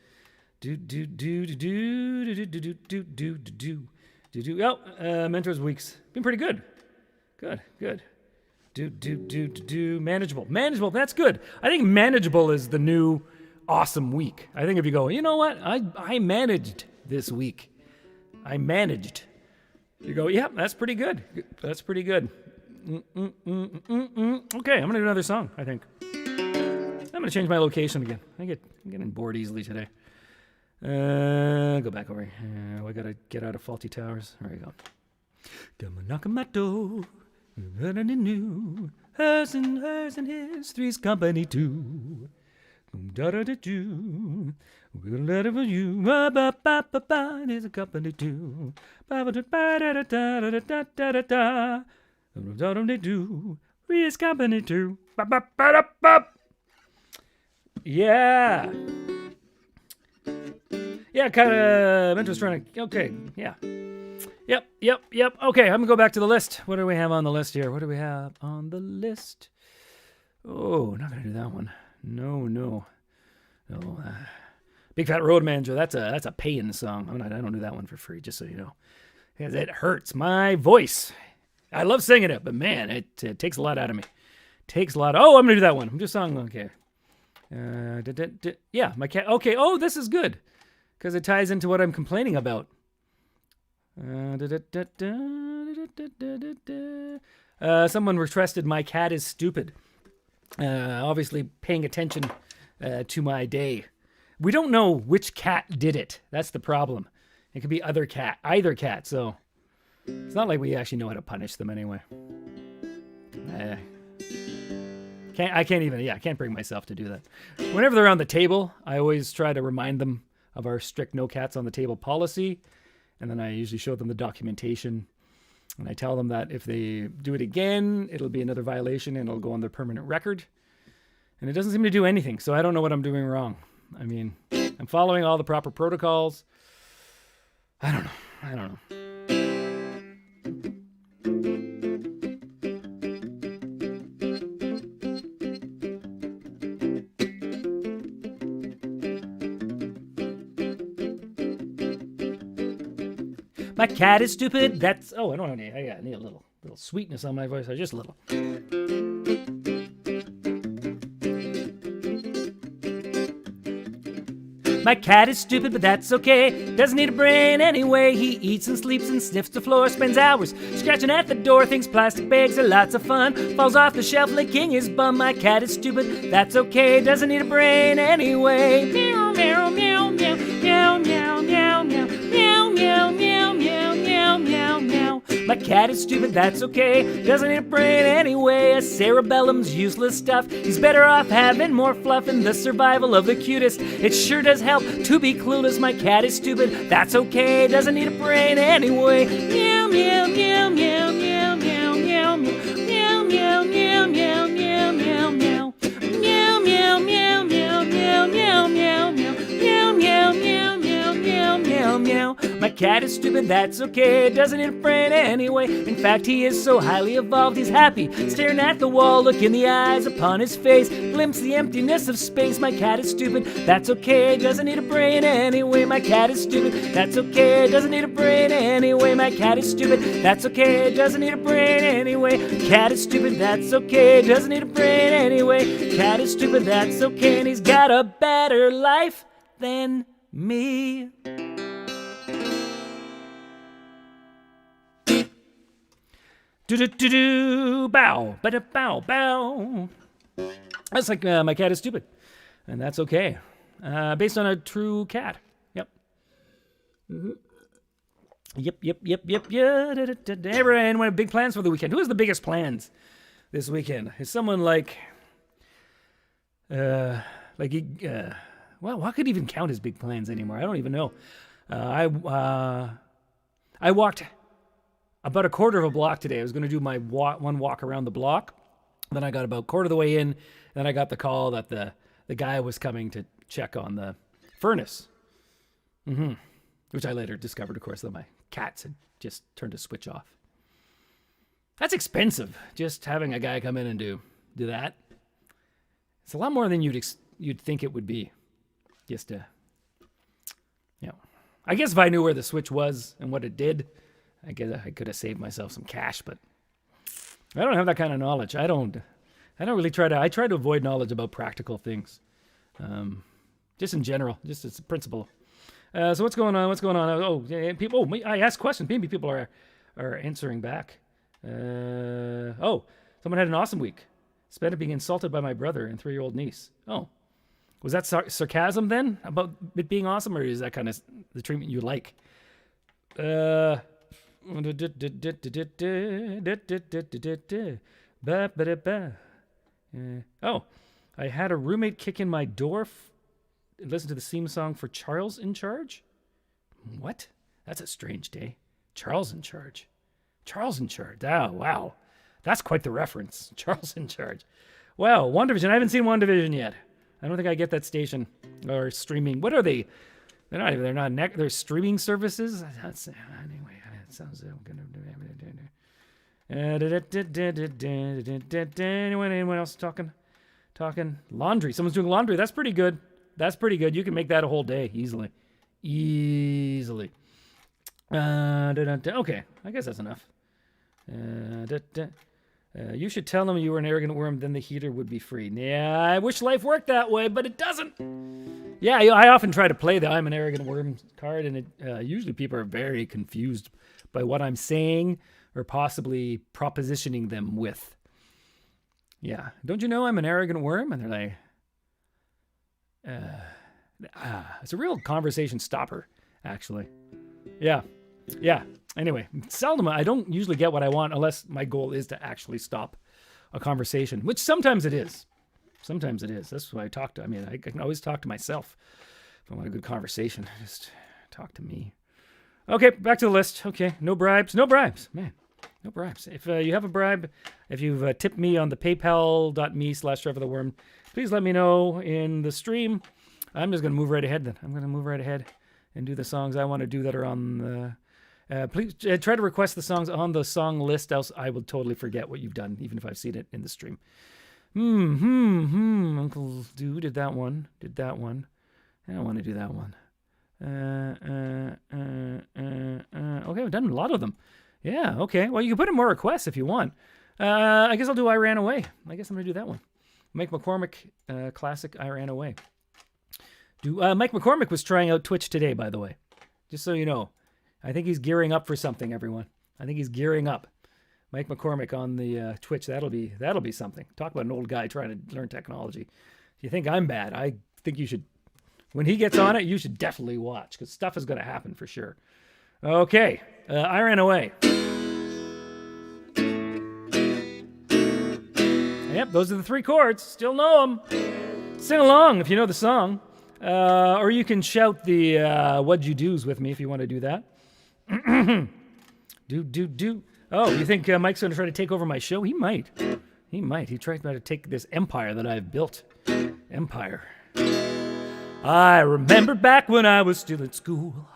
Mentors weeks been pretty good. Good. Manageable. That's good. I think manageable is the new awesome week. I think if you go, you know what? I managed this week. I managed. You go, yeah, that's pretty good. That's pretty good. Okay, I'm gonna do another song. I think I'm gonna change my location again. I'm getting bored easily today. Go back over here. I gotta get out of Faulty Towers. There we go. Come a knock on my door. Hers and his, three's company too. Da-da-da-doo. We'll let it for you. Ba-ba-ba-ba-ba. There's a company too. Ba-ba-da-ba-da-da-da-da-da-da-da. Da-da-da-da-do. Three's company too. Ba-ba-ba-da-ba. Yeah. Yeah, kind of. I'm just trying to. Okay, yeah. Yep. Okay, I'm gonna go back to the list. What do we have on the list here? Oh, not gonna do that one. No. Big Fat Road Manager. That's a paying song. I don't do that one for free, just so you know, because it hurts my voice. I love singing it, but man, it takes a lot out of me. Oh, I'm gonna do that one. I'm just song. Okay. Yeah, my cat. Okay. Oh, this is good. Because it ties into what I'm complaining about. Someone requested My Cat is Stupid. Obviously paying attention to my day. We don't know which cat did it. That's the problem. It could be either cat. So it's not like we actually know how to punish them anyway. I can't bring myself to do that. Whenever they're on the table, I always try to remind them of our strict no cats on the table policy. And then I usually show them the documentation. And I tell them that if they do it again, it'll be another violation and it'll go on their permanent record. And it doesn't seem to do anything. So I don't know what I'm doing wrong. I mean, I'm following all the proper protocols. I don't know. My cat is stupid. That's... Oh, I don't know. I need a little sweetness on my voice. Just a little. My cat is stupid, but that's okay. Doesn't need a brain anyway. He eats and sleeps and sniffs the floor. Spends hours scratching at the door. Thinks plastic bags are lots of fun. Falls off the shelf licking his bum. My cat is stupid, that's okay. Doesn't need a brain anyway. Meow, meow, meow, meow, meow, meow, meow, meow, meow, meow, meow, meow, meow, meow. My cat is stupid, that's okay. Doesn't need a brain anyway. A cerebellum's useless stuff. He's better off having more fluff in the survival of the cutest. It sure does help to be clueless. My cat is stupid, that's okay. Doesn't need a brain anyway. Meow, meow, meow, meow, meow, meow, meow, meow, meow, meow, meow, meow, meow, meow. Meow, meow, meow, meow, meow, meow, meow, meow, meow, meow, meow, meow, meow, meow. My cat is stupid, that's okay. Doesn't need a brain anyway. In fact, he is so highly evolved, he's happy, staring at the wall. Look in the eyes upon his face, glimpse the emptiness of space. My cat is stupid, that's okay. Doesn't need a brain anyway. My cat is stupid, that's okay. Doesn't need a brain anyway. My cat is stupid, that's okay. Doesn't need a brain anyway. Cat is stupid, that's okay. Doesn't need a brain anyway. Cat is stupid, that's okay. And he's got a better life than me. Do-do-do-do, bow, ba-da-bow, bow. That's like My Cat is Stupid, and that's okay. Based on a true cat. Yep. Mm-hmm. Yep. Hey, Brian, what have big plans for the weekend? Who has the biggest plans this weekend? Is someone like, well, what could even count as big plans anymore? I don't even know. I walked about a quarter of a block today. I was going to do my one walk around the block. Then I got about a quarter of the way in. Then I got the call that the guy was coming to check on the furnace. Mm-hmm. Which I later discovered, of course, that my cats had just turned a switch off. That's expensive, just having a guy come in and do that. It's a lot more than you'd think it would be. Just to, I guess if I knew where the switch was and what it did, I guess I could have saved myself some cash, but I don't have that kind of knowledge. I don't really try to avoid knowledge about practical things. Just in general, just as a principle. So what's going on? Oh, people. Oh, I asked questions. Maybe people are answering back. Someone had an awesome week. Spent it being insulted by my brother and 3-year-old niece. Oh, was that sarcasm then about it being awesome, or is that kind of the treatment you like? Oh, I had a roommate kick in my door and listen to the theme song for Charles in Charge. What? That's a strange day. Charles in Charge. Oh, wow. That's quite the reference. Charles in Charge. Wow, WandaVision. I haven't seen WandaVision yet. I don't think I get that station or streaming. What are they? They're streaming services. Anyway, it sounds anyone else talking? Laundry. Someone's doing laundry. That's pretty good. You can make that a whole day easily. Okay, I guess that's enough. You should tell them you were an arrogant worm, then the heater would be free. Yeah, I wish life worked that way, but it doesn't. Yeah, I often try to play the I'm an arrogant worm card, and usually people are very confused by what I'm saying or possibly propositioning them with. Yeah, don't you know I'm an arrogant worm? And they're like, it's a real conversation stopper, actually. Yeah. Anyway, seldom. I don't usually get what I want unless my goal is to actually stop a conversation, which sometimes it is. That's why I talk to. I can always talk to myself if I want a good conversation. Just talk to me. Okay, back to the list. Okay, no bribes, man. No bribes. If you have a bribe, if you've tipped me on the paypal.me/TrevorTheWorm, please let me know in the stream. I'm just going to move right ahead then. I'm going to move right ahead and do the songs I want to do that are on the... please try to request the songs on the song list, else I will totally forget what you've done, even if I've seen it in the stream. Uncle Do did that one. I don't want to do that one. Okay, I've done a lot of them. Yeah, okay. Well, you can put in more requests if you want. I guess I'll do I Ran Away. I guess I'm going to do that one. Mike McCormick, classic I Ran Away. Mike McCormick was trying out Twitch today, by the way. Just so you know. I think he's gearing up for something, everyone. I think he's gearing up. Mike McCormick on the Twitch. That'll be something. Talk about an old guy trying to learn technology. If you think I'm bad, I think you should. When he gets on it, you should definitely watch, because stuff is going to happen for sure. Okay, I Ran Away. Yep, those are the 3 chords. Still know them. Sing along if you know the song. Or you can shout the What'd You Do's with me if you want to do that. Do. Oh, you think Mike's going to try to take over my show? He might. He tried to take this empire that I've built. Empire. I remember back when I was still at school.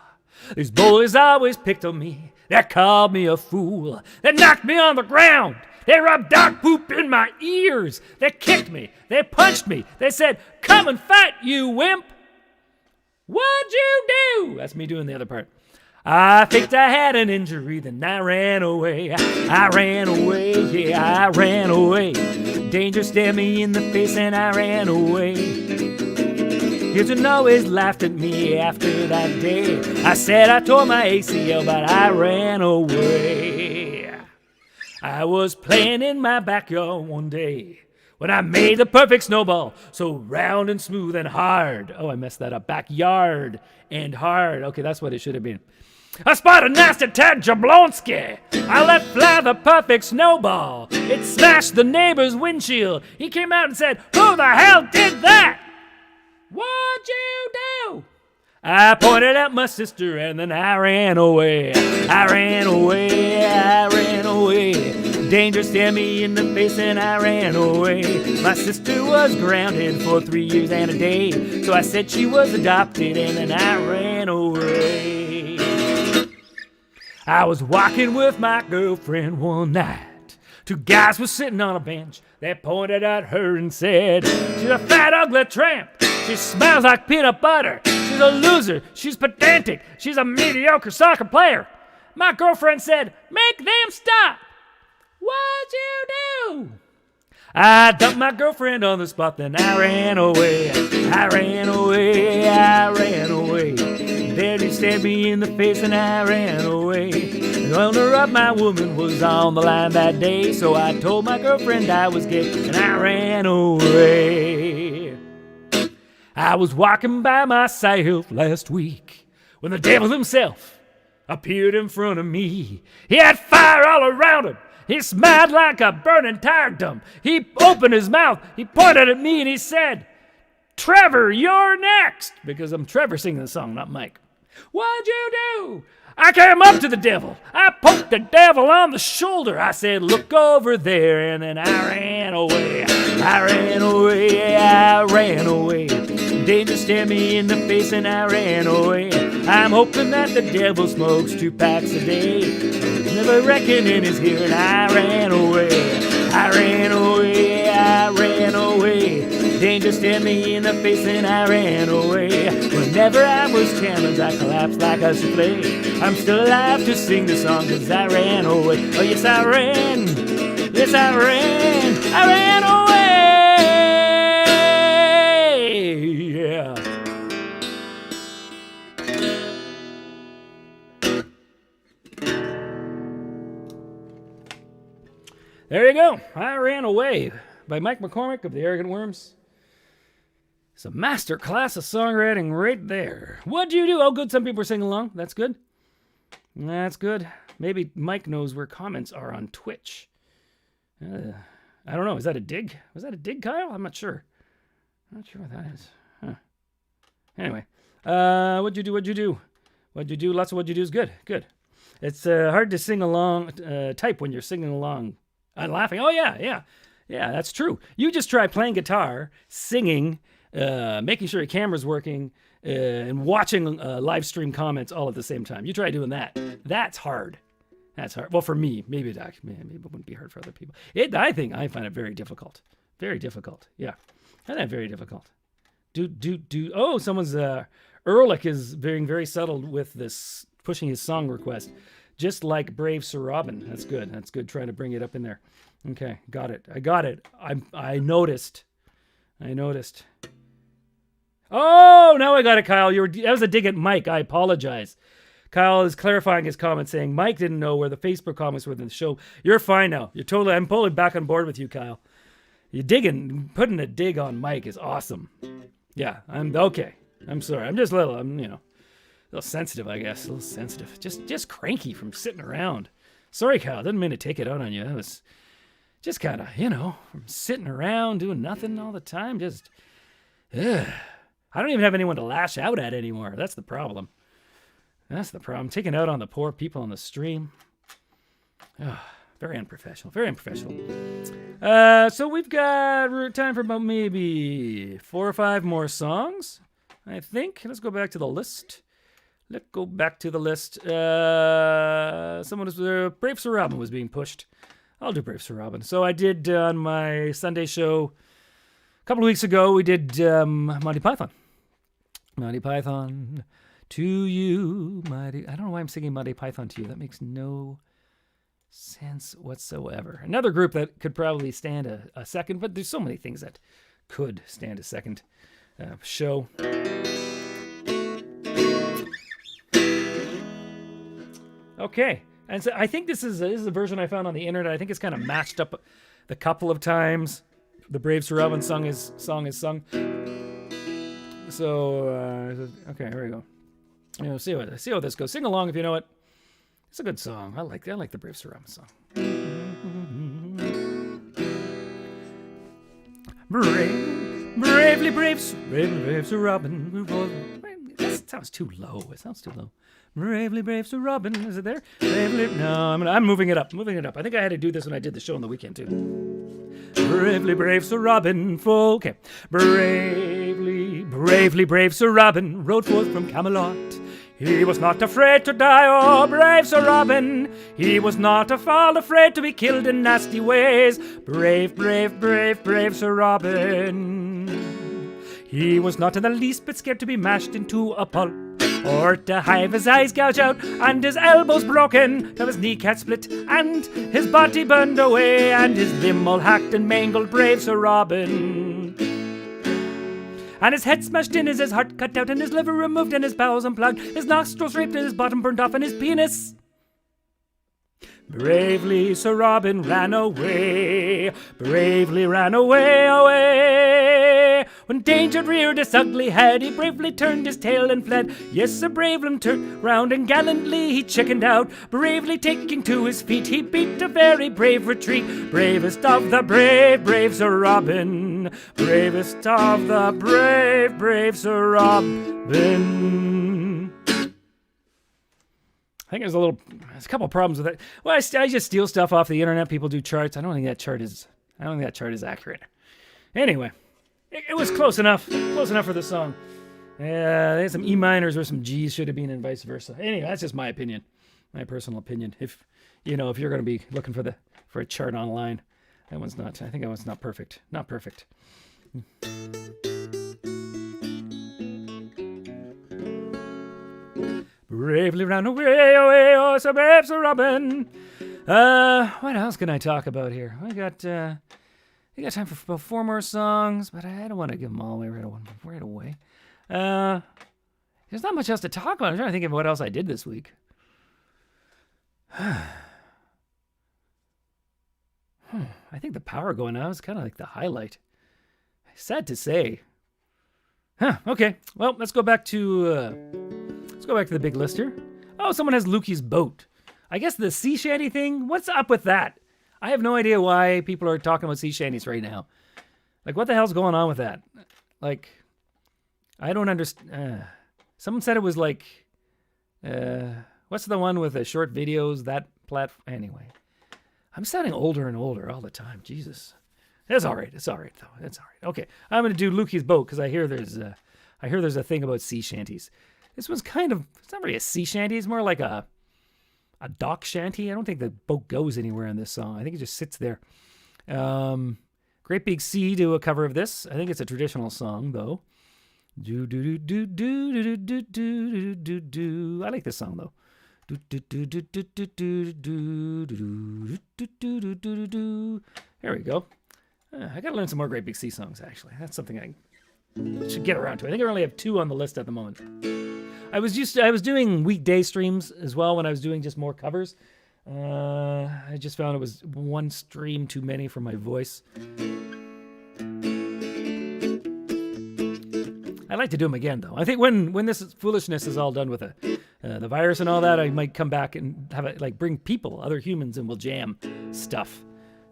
These boys always picked on me. They called me a fool. They knocked me on the ground. They rubbed dog poop in my ears. They kicked me. They punched me. They said, "Come and fight, you wimp." What'd you do? That's me doing the other part. I think I had an injury, then I ran away. I ran away, yeah, I ran away. Danger stared me in the face and I ran away. Kids always laughed at me after that day. I said I tore my ACL, but I ran away. I was playing in my backyard one day when I made the perfect snowball, so round and smooth and hard. Oh, I messed that up. Backyard and hard. Okay, that's what it should have been. I spotted a nasty Ted Jablonski. I let fly the perfect snowball. It smashed the neighbor's windshield. He came out and said, "Who the hell did that?" What'd you do? I pointed at my sister and then I ran away. I ran away, I ran away. Danger stared me in the face and I ran away. My sister was grounded for 3 years and a day. So I said she was adopted and then I ran away. I was walking with my girlfriend one night. 2 guys were sitting on a bench. They pointed at her and said, "She's a fat, ugly tramp. She smells like peanut butter. She's a loser. She's pedantic. She's a mediocre soccer player." My girlfriend said, "Make them stop." What'd you do? I dumped my girlfriend on the spot, then I ran away. I ran away, I ran away. There he stared me in the face and I ran away. The owner of my woman was on the line that day, so I told my girlfriend I was gay and I ran away. I was walking by myself last week when the devil himself appeared in front of me. He had fire all around him. He smiled like a burning tire dump. He opened his mouth. He pointed at me and he said, "Trevor, you're next." Because I'm Trevor singing the song, not Mike. What'd you do? I came up to the devil. I poked the devil on the shoulder. I said, "Look over there," and then I ran away. I ran away, I ran away. Danger stared me in the face and I ran away. I'm hoping that the devil smokes 2 packs a day. Never reckoning is here and I ran away. I ran away, I ran away. Danger stared me in the face and I ran away. Whenever I was challenged, I collapsed like a souffle. I'm still alive to sing the song cause I ran away. Oh yes, I ran. Yes, I ran. I ran away. Yeah. There you go. I Ran Away by Mike McCormick of the Arrogant Worms. It's a master class of songwriting right there. What'd you do? Oh, good. Some people are singing along. That's good. That's good. Maybe Mike knows where comments are on Twitch. I don't know. Is that a dig? Was that a dig, Kyle? I'm not sure. I'm not sure what that is. Huh. Anyway, what'd you do? What'd you do? What'd you do? Lots of what'd you do is good. Good. It's hard to sing along, type when you're singing along. I'm laughing. Oh, yeah. Yeah, that's true. You just try playing guitar, singing, making sure your camera's working, and watching live stream comments all at the same time. You try doing that. That's hard. That's hard. Well, for me, maybe it wouldn't be hard for other people. I find it very difficult. Very difficult. Yeah, I find that very difficult. Oh, someone's Ehrlich is being very subtle with this, pushing his song request. Just like Brave Sir Robin. That's good. That's good. Trying to bring it up in there. Okay, got it. I got it. I noticed. Oh, now I got it, Kyle. That was a dig at Mike. I apologize. Kyle is clarifying his comment, saying Mike didn't know where the Facebook comments were in the show. You're fine now. I'm totally back on board with you, Kyle. You're putting a dig on Mike is awesome. Yeah, I'm okay. I'm sorry. I'm just a little sensitive, I guess. A little sensitive. Just cranky from sitting around. Sorry, Kyle. Didn't mean to take it out on you. I was just kind of, from sitting around doing nothing all the time. Just, I don't even have anyone to lash out at anymore. That's the problem. Taking out on the poor people on the stream. Very unprofessional. Very unprofessional. So we've got time for about maybe 4 or 5 more songs, I think. Let's go back to the list. Brave Sir Robin was being pushed. I'll do Brave Sir Robin. So I did on my Sunday show a couple of weeks ago, we did Monty Python. Monty Python to you, Mighty. I don't know why I'm singing Monty Python to you. That makes no sense whatsoever. Another group that could probably stand a second, but there's so many things that could stand a second show. Okay, and so I think this is a version I found on the internet. I think it's kind of matched up the couple of times the Brave Sir Robin song is sung. So okay, here we go. See how this goes. Sing along if you know it. It's a good song. I like the Brave Sir Robin song. Bravely brave Sir Robin. That sounds too low. It sounds too low. Bravely brave Sir Robin. Is it there? No, I'm moving it up. I think I had to do this when I did the show on the weekend too. Bravely brave Sir Robin. Okay. Bravely brave Sir Robin rode forth from Camelot. He was not afraid to die, oh brave Sir Robin. He was not at all afraid to be killed in nasty ways. Brave Sir Robin. He was not in the least bit scared to be mashed into a pulp, or to have his eyes gouged out, and his elbows broken, to have his kneecap split, and his body burned away, and his limb all hacked and mangled. Brave Sir Robin. And his head smashed in, his heart cut out, and his liver removed, and his bowels unplugged, his nostrils raped, and his bottom burned off, and his penis. Bravely Sir Robin ran away, bravely ran away. When danger reared his ugly head, he bravely turned his tail and fled. Yes, Sir Bravelim turned round and gallantly he chickened out. Bravely taking to his feet, he beat a very brave retreat. Bravest of the brave Sir Robin. Bravest of the brave Sir Robin. I think there's a couple of problems with it. Well, I just steal stuff off the internet. People do charts. I don't think that chart is accurate. Anyway, it was close enough for the song. There's some E minors where some G's should have been, and vice versa. Anyway, that's just my opinion, my personal opinion. If you're going to be looking for a chart online, I think that one's not perfect. Not perfect. Bravely ran away, oh, so brave Sir Robin. What else can I talk about here? We got time for about 4 more songs, but I don't want to give them all away right away. There's not much else to talk about. I'm trying to think of what else I did this week. I think the power going out is kind of like the highlight. Sad to say. Okay. Well, let's go back to the big list here. Oh, someone has Lukey's boat. I guess the sea shanty thing. What's up with that? I have no idea why people are talking about sea shanties right now. Like, what the hell's going on with that? Like, I don't understand. Someone said it was like, what's the one with the short videos? That platform. Anyway, I'm sounding older and older all the time. Jesus. It's all right. It's all right, though. It's all right. Okay, I'm going to do Lukey's boat because I hear there's a thing about sea shanties. This one's it's not really a sea shanty. It's more like a dock shanty. I don't think the boat goes anywhere in this song. I think it just sits there. Great Big Sea do a cover of this. I think it's a traditional song, though. Do do do do do do do do do do. I like this song, though. There we go. I gotta learn some more Great Big Sea songs, actually. That's something I should get around to. I think I only have 2 on the list at the moment. I was doing weekday streams as well when I was doing just more covers. I just found it was one stream too many for my voice. I'd like to do them again, though. I think when this foolishness is all done with the virus and all that, I might come back and have it, like, bring people, other humans, and we'll jam stuff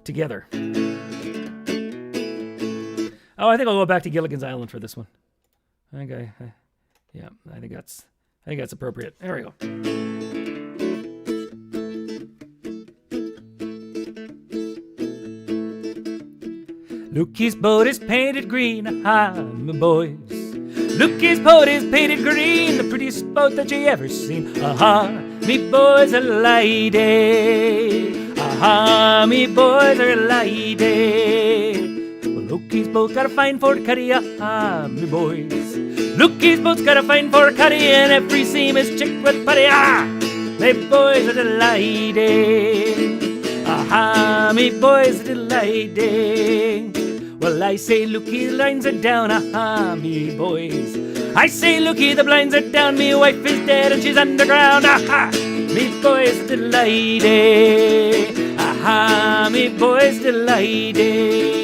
together. Oh, I think I'll go back to Gilligan's Island for this one. I think I think that's appropriate. There we go. Lookie's boat is painted green, aha, my boys. Lookie's boat is painted green, the prettiest boat that you ever seen. Aha, me boys are lady. Aha, me boys are lady. Well, Lookie's boat got a fine Ford Cuddy, aha, me boys. Lookie's boat's got a fine Ford Cuddy, and every seam is chick with putty. Ah, me boys are delighted. Aha, me boys are delighted. Well, I say, looky, the blinds are down, aha, me boys. I say, looky, the blinds are down, me wife is dead and she's underground, aha, me boys are delighted. Aha, me boys delighted.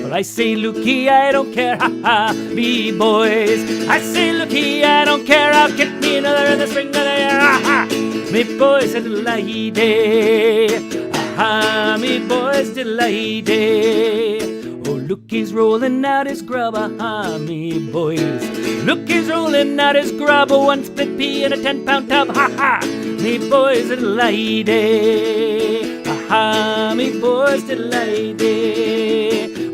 Well, I say, looky, I don't care, ha-ha, me boys. I say, looky, I don't care, I'll get me another in the spring of the year, ha-ha, me boys are delighted. Ha, me boys delighted. Oh, look, he's rolling out his grub, aha, me boys. Look, he's rolling out his grub, a 1 split pea in a 10-pound tub, ha, me boys are delighted. Aha, me boys delighted.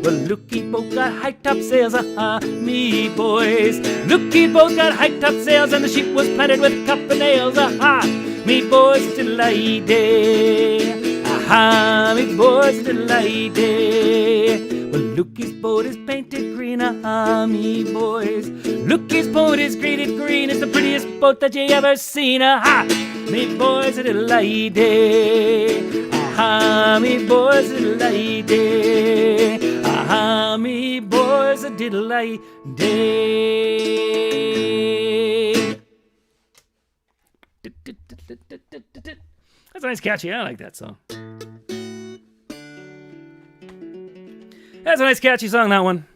Well, looky, both got high top sails, aha, me boys. Looky, both got high top sails, and the sheep was planted with copper nails, aha, me boys delighted. Aha, me boys delighted. Well, Lookie's boat is painted green, aha, me boys. Lookie's boat is painted green, it's the prettiest boat that you ever seen, aha, me boys are delighted. Aha, me boys are delighted. Aha, me boys are delighted. That's a nice catchy. I like that song. That's a nice catchy song, that one.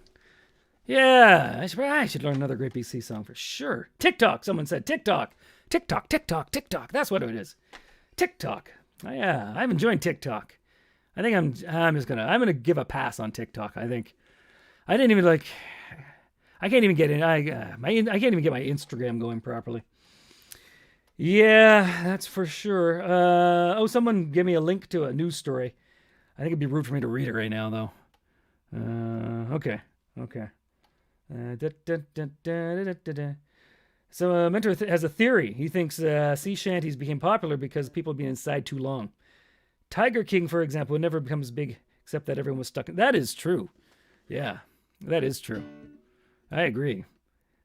Yeah, I should learn another Great BC song for sure. TikTok, someone said TikTok. TikTok. That's what it is. TikTok. Oh, yeah, I'm enjoying TikTok. I think I'm gonna give a pass on TikTok. I think I didn't even I can't even get in. I can't even get my Instagram going properly. Yeah, that's for sure. Someone give me a link to a news story. I think it'd be rude for me to read it right now, though. Okay. So a mentor has a theory. He thinks sea shanties became popular because people had been inside too long. Tiger King, for example, would never become as big except that everyone was stuck in. That is true. Yeah, that is true. I agree.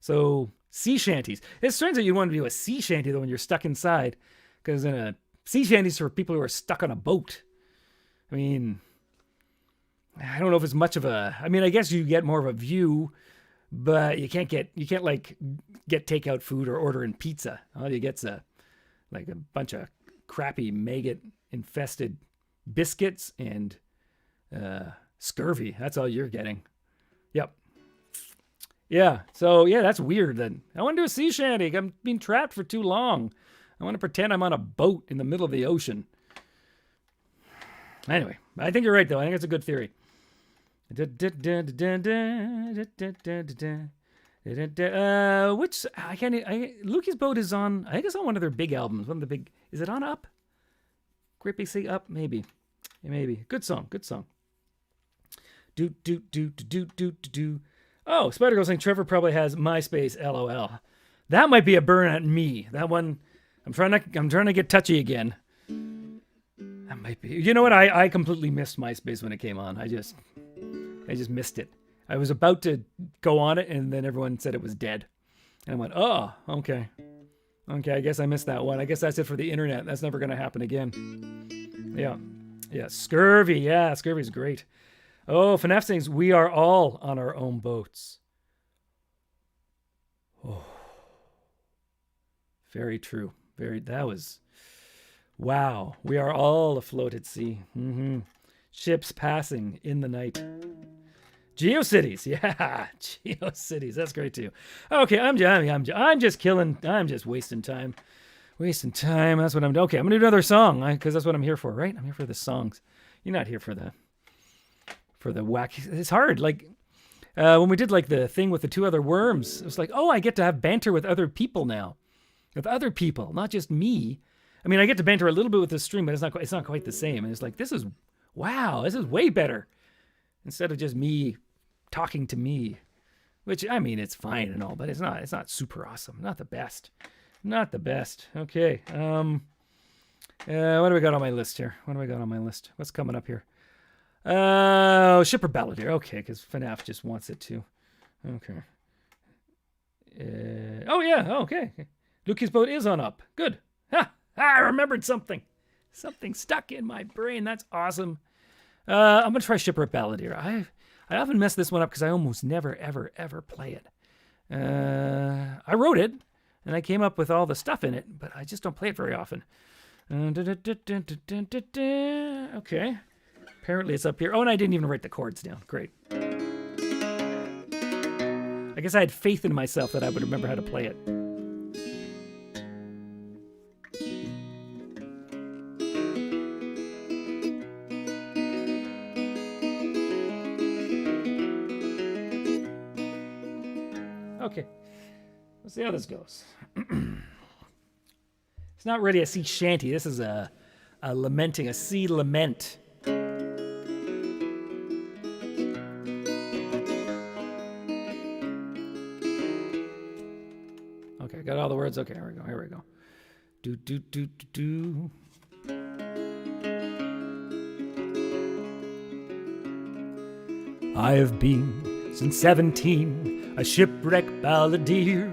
So sea shanties. It's strange that you want to do a sea shanty though when you're stuck inside, because sea shanties are for people who are stuck on a boat. I mean, I don't know if it's much of a. I mean, I guess you get more of a view, but you can't get takeout food or order in pizza. All you get's a bunch of crappy maggot infested biscuits and scurvy. That's all you're getting. Yep. Yeah. So yeah, that's weird. Then I want to do a sea shanty. I'm being trapped for too long. I want to pretend I'm on a boat in the middle of the ocean. Anyway, I think you're right though. I think it's a good theory. Lukey's Boat is on. I think it's on one of their big albums. One of the big. Is it on Up? Great Big Sea Up? Maybe. Good song. Oh, Spider Girl saying Trevor probably has MySpace. LOL. That might be a burn at me. That one. I'm trying to get touchy again. That might be. You know what? I completely missed MySpace when it came on. I just missed it. I was about to go on it, and then everyone said it was dead. And I went, oh, okay. Okay, I guess I missed that one. I guess that's it for the internet. That's never going to happen again. Yeah. Yeah, scurvy. Yeah, scurvy's great. Oh, FNAF sings, we are all on our own boats. Oh. Very true. That was, wow. We are all afloat at sea. Mm-hmm. Ships passing in the night. GeoCities, yeah, GeoCities. That's great too. Okay, I'm just wasting time. That's what I'm doing. Okay, I'm gonna do another song because that's what I'm here for, right? I'm here for the songs. You're not here for the whack. It's hard. Like when we did like the thing with the two other worms, it was like, oh, I get to have banter with other people now, not just me. I mean, I get to banter a little bit with the stream, but it's not quite the same. And it's like, this is way better instead of just me talking to me, which, I mean, it's fine and all, but it's not super awesome. Not the best. Okay. What do we got on my list here? What's coming up here? Shipper Balladeer. Okay, because FNAF just wants it to. Okay. Okay. Lucky's boat is on up. Good. I remembered something. Something stuck in my brain. That's awesome. I'm going to try Shipper Balladeer. I often mess this one up because I almost never, ever, ever play it. I wrote it, and I came up with all the stuff in it, but I just don't play it very often. Okay. Apparently it's up here. Oh, and I didn't even write the chords down. Great. I guess I had faith in myself that I would remember how to play it. Okay, let's see how this goes. It's not really a sea shanty. This is a sea lament. Okay, got all the words. Okay, here we go. Do. I have been since 17 a shipwreck balladeer.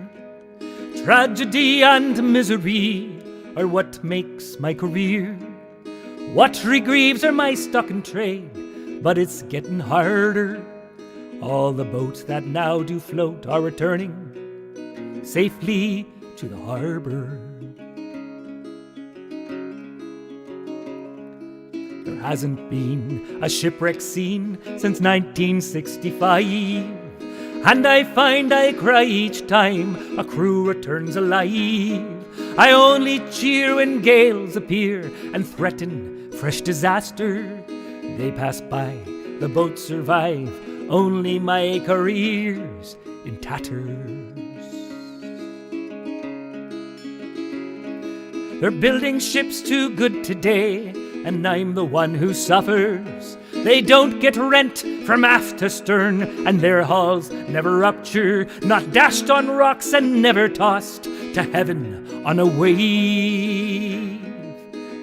Tragedy and misery are what makes my career. Watery grieves are my stock and trade, but it's getting harder. All the boats that now do float are returning safely to the harbor. There hasn't been a shipwreck scene since 1965. And I find I cry each time a crew returns alive. I only cheer when gales appear and threaten fresh disaster. They pass by, the boats survive, only my career's in tatters. They're building ships too good today, and I'm the one who suffers. They don't get rent from aft to stern, and their hulls never rupture, not dashed on rocks and never tossed to heaven on a wave.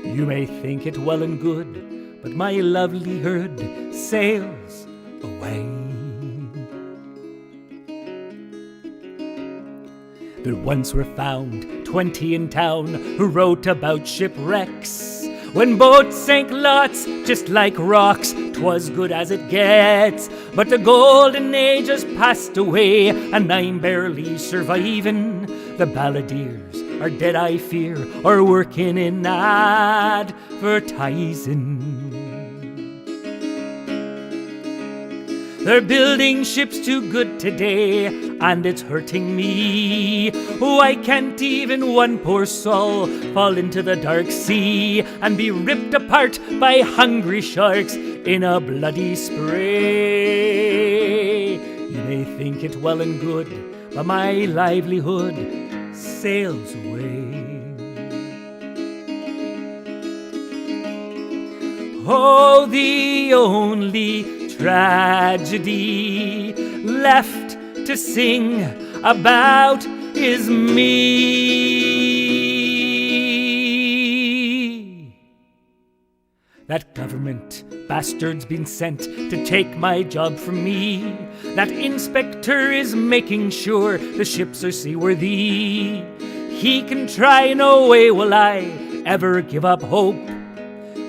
You may think it well and good, but my livelihood sails away. There once were found 20 in town who wrote about shipwrecks. When boats sank lots, just like rocks, 'twas good as it gets. But the golden age has passed away, and I'm barely surviving. The balladeers are dead, I fear, or working in advertising. They're building ships too good today, and it's hurting me. Why can't even one poor soul fall into the dark sea and be ripped apart by hungry sharks in a bloody spray? You may think it well and good, but my livelihood sails away. Oh, the only tragedy left to sing about is me. That government bastard's been sent to take my job from me. That inspector is making sure the ships are seaworthy. he can try, no way will I ever give up hope.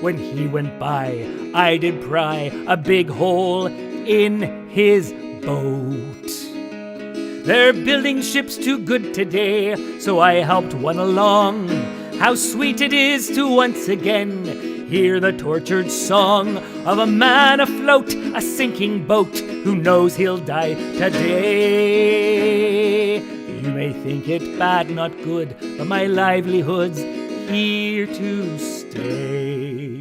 When he went by, I did pry a big hole in his boat. They're building ships too good today, so I helped one along. How sweet it is to once again hear the tortured song of a man afloat, a sinking boat, who knows he'll die today. You may think it bad, not good, but my livelihood's here to stay.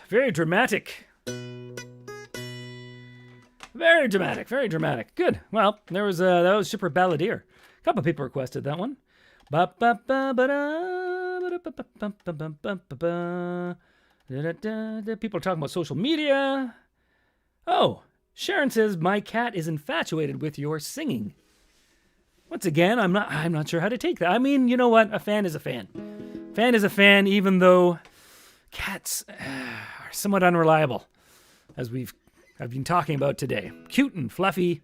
Very dramatic. Very dramatic, very dramatic. Good. Well, that was Shipper Balladeer. A couple of people requested that one. People are talking about social media. Oh, Sharon says my cat is infatuated with your singing. Once again, I'm not sure how to take that. I mean, you know what? A fan is a fan. Fan is a fan, even though cats are somewhat unreliable, as I've been talking about today. Cute and fluffy,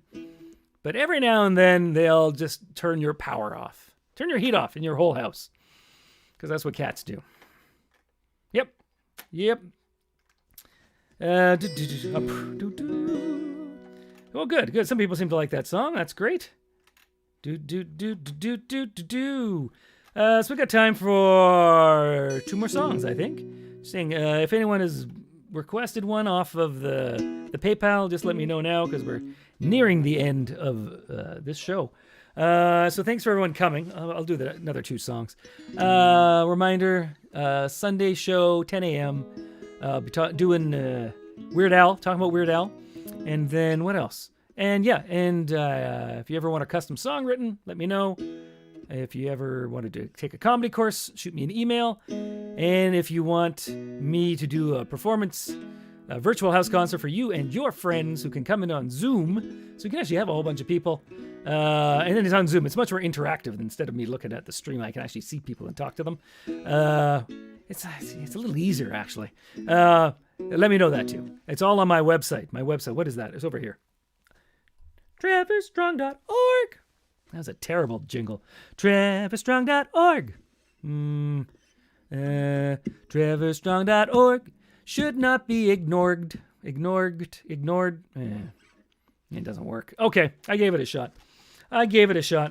but every now and then they'll just turn your power off. Turn your heat off in your whole house. Because that's what cats do. Yep. Oh, good. Some people seem to like that song. That's great. So we got time for 2 more songs, I think. Saying if anyone has requested one off of the PayPal, just let me know now, because we're nearing the end of this show. So thanks for everyone coming. I'll do another 2 songs. Reminder, Sunday show, 10 a.m. I'll be doing Weird Al, talking about Weird Al. And then what else? And if you ever want a custom song written, let me know. If you ever wanted to take a comedy course, shoot me an email. And if you want me to do a performance, a virtual house concert for you and your friends who can come in on Zoom, so you can actually have a whole bunch of people. And then it's on Zoom. It's much more interactive than instead of me looking at the stream. I can actually see people and talk to them. It's a little easier, actually. Let me know that, too. It's all on my website. My website, what is that? It's over here. TrevorStrong.org. That was a terrible jingle. TrevorStrong.org. TrevorStrong.org should not be ignored. Ignored. It doesn't work. Okay, I gave it a shot.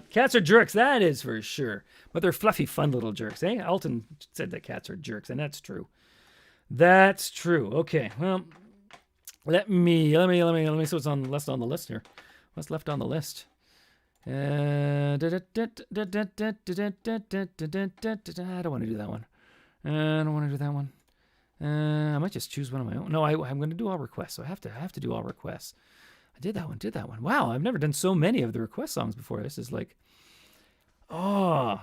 Cats are jerks, that is for sure. But they're fluffy, fun little jerks, eh? Alton said that cats are jerks, and that's true. That's true. Okay, well, let me see what's left on the list here. What's left on the list? I don't want to do that one. I might just choose one of my own. No, I'm going to do all requests, so I have to do all requests. I did that one. Wow, I've never done so many of the request songs before. This is like, I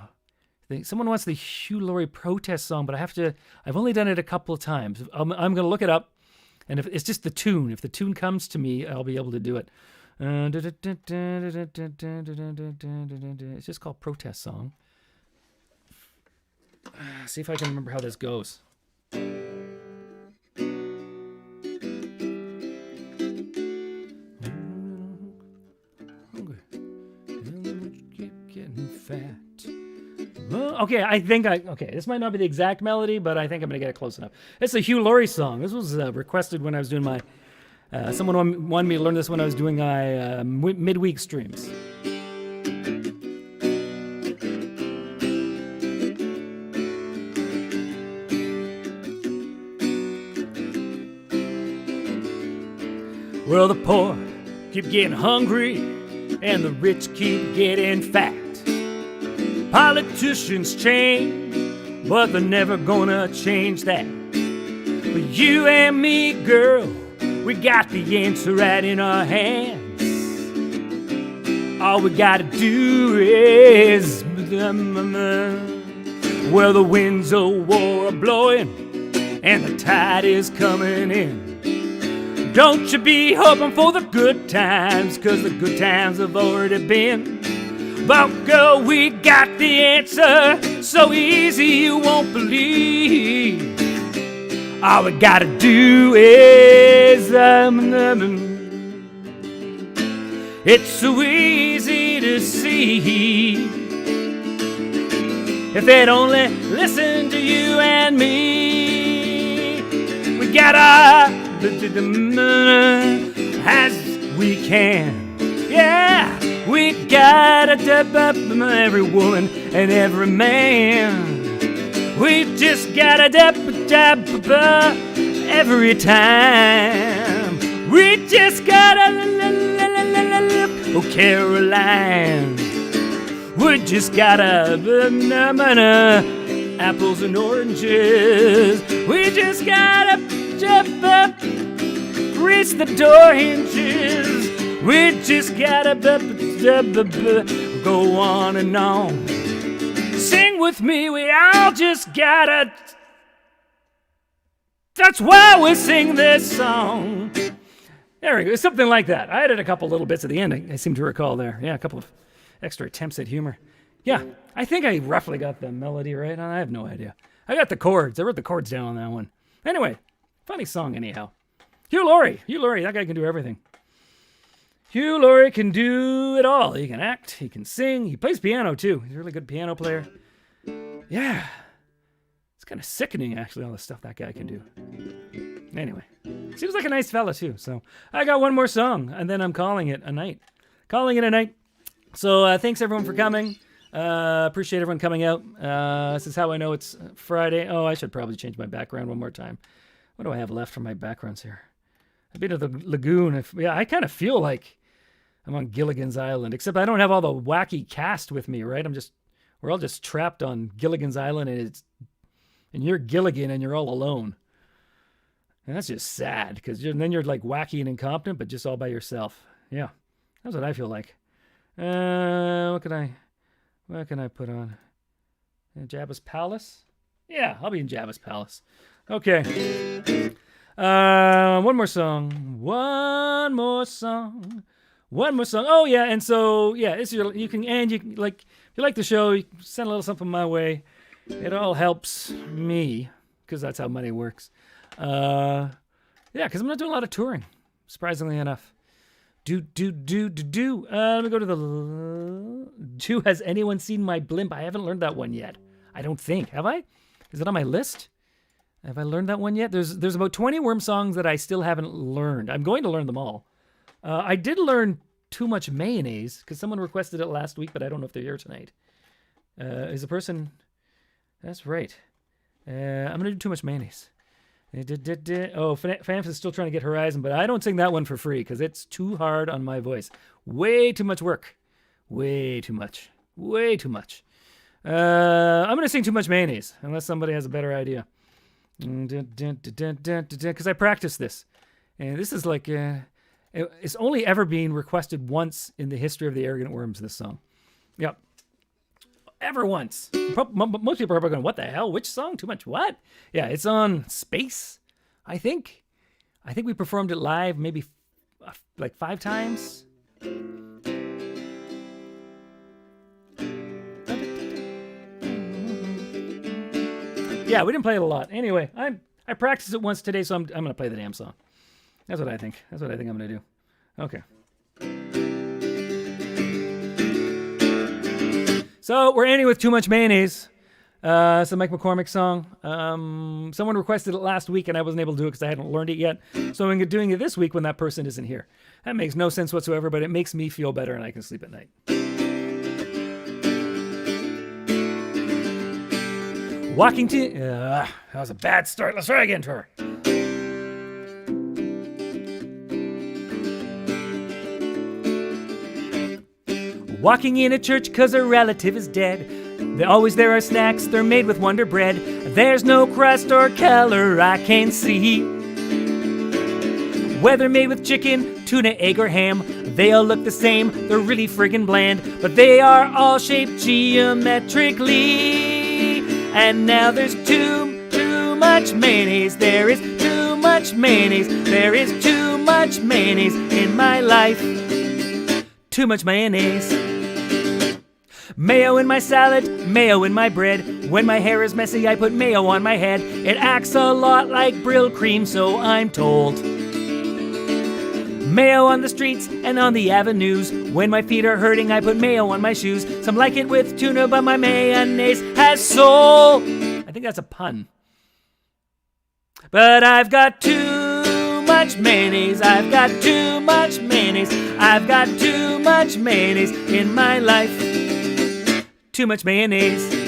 think someone wants the Hugh Laurie protest song, but I've only done it a couple of times. I'm going to look it up, and if it's just the tune. If the tune comes to me, I'll be able to do it. It's just called Protest Song. See if I can remember how this goes. Keep getting fat. Okay, this might not be the exact melody, but I think I'm going to get it close enough. It's a Hugh Laurie song. This was requested when I was doing my... someone wanted me to learn this when I was doing my midweek streams. Well, the poor keep getting hungry and the rich keep getting fat. Politicians change, but they're never gonna change that. But you and me, girl, we got the answer right in our hands. All we gotta do is... Well, the winds of war are blowing and the tide is coming in. Don't you be hoping for the good times, 'cause the good times have already been. But girl, we got the answer, so easy you won't believe. All we gotta do is it's so easy to see if they'd only listen to you and me. We gotta as we can. Yeah, we gotta dub up every woman and every man. We just gotta dub every time. We just gotta oh Caroline. We just gotta apples and oranges. We just gotta jump up, reach the door hinges. We just gotta go on and on. Sing with me, we all just gotta. That's why we sing this song. There we go, something like that. I added a couple little bits at the end, I seem to recall there. Yeah, a couple of extra attempts at humor. Yeah, I think I roughly got the melody right. I have no idea. I got the chords. I wrote the chords down on that one. Anyway, funny song anyhow. Hugh Laurie, that guy can do everything. Hugh Laurie can do it all. He can act, he can sing, he plays piano too. He's a really good piano player. Yeah, it's kind of sickening actually, all the stuff that guy can do. Anyway, seems like a nice fella too. So I got one more song and then I'm calling it a night. So thanks everyone for coming. Appreciate everyone coming out. This is how I know it's Friday. Oh, I should probably change my background one more time. What do I have left for my backgrounds here? I've been to the lagoon. I kind of feel like I'm on Gilligan's Island, except I don't have all the wacky cast with me, right? We're all just trapped on Gilligan's Island, and you're Gilligan and you're all alone. And that's just sad, because then you're like wacky and incompetent, but just all by yourself. Yeah, that's what I feel like. What can I put on? Jabba's Palace? Yeah, I'll be in Jabba's Palace. Okay. One more song. Oh yeah, and so yeah, you like the show, you can send a little something my way. It all helps me, because that's how money works. Yeah, because I'm not doing a lot of touring, surprisingly enough. Let me go to the. Has anyone seen my blimp? I haven't learned that one yet. I don't think. Have I? Is it on my list? Have I learned that one yet? There's about 20 Worm songs that I still haven't learned. I'm going to learn them all. I did learn Too Much Mayonnaise, because someone requested it last week, but I don't know if they're here tonight. Is the person... That's right. I'm going to do Too Much Mayonnaise. Oh, Famps is still trying to get Horizon, but I don't sing that one for free, because it's too hard on my voice. Way too much work. Way too much. I'm going to sing Too Much Mayonnaise, unless somebody has a better idea. Because I practiced this. And this is like... it's only ever been requested once in the history of the Arrogant Worms, this song. Yep. Ever once. Most people are probably going, what the hell? Which song? Too much what? Yeah, it's on Space, I think. I think we performed it live maybe like 5 times. Yeah, we didn't play it a lot. Anyway, I practiced it once today, so I'm going to play the damn song. That's what I think. I'm going to do. Okay. So we're ending with Too Much Mayonnaise. It's a Mike McCormick song. Someone requested it last week, and I wasn't able to do it because I hadn't learned it yet. So I'm doing it this week when that person isn't here. That makes no sense whatsoever, but it makes me feel better, and I can sleep at night. That was a bad start. Let's try again, Trevor. Walking in a church 'cause a relative is dead. There are snacks, they're made with Wonder Bread. There's no crust or color I can see. Whether made with chicken, tuna, egg, or ham, they all look the same, they're really friggin' bland. But they are all shaped geometrically. And now there's too much mayonnaise. There is too much mayonnaise. There is too much mayonnaise in my life. Too much mayonnaise. Mayo in my salad, mayo in my bread. When my hair is messy, I put mayo on my head. It acts a lot like Brill cream, so I'm told. Mayo on the streets and on the avenues. When my feet are hurting, I put mayo on my shoes. Some like it with tuna, but my mayonnaise has soul. I think that's a pun. But I've got too much mayonnaise. I've got too much mayonnaise. I've got too much mayonnaise in my life. Too much mayonnaise.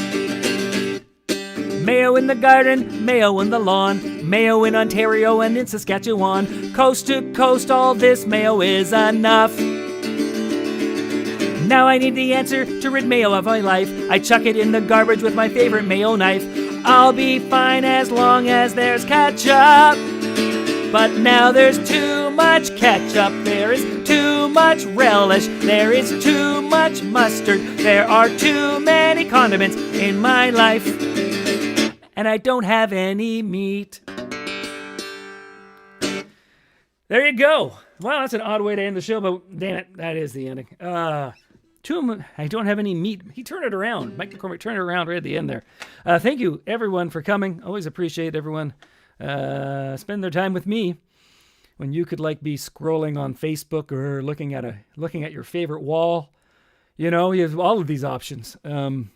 Mayo in the garden, mayo in the lawn, mayo in Ontario and in Saskatchewan. Coast to coast, all this mayo is enough. Now I need the answer to rid mayo of my life. I chuck it in the garbage with my favorite mayo knife. I'll be fine as long as there's ketchup. But now there's too much ketchup. There is too much relish. There is too much mustard. There are too many condiments in my life. And I don't have any meat. There you go. Well, that's an odd way to end the show, but damn it, that is the ending. I don't have any meat. He turned it around. Mike McCormick turned it around right at the end there. Thank you, everyone, for coming. Always appreciate everyone spend their time with me when you could be scrolling on Facebook or looking at your favorite wall. You know, you have all of these options. You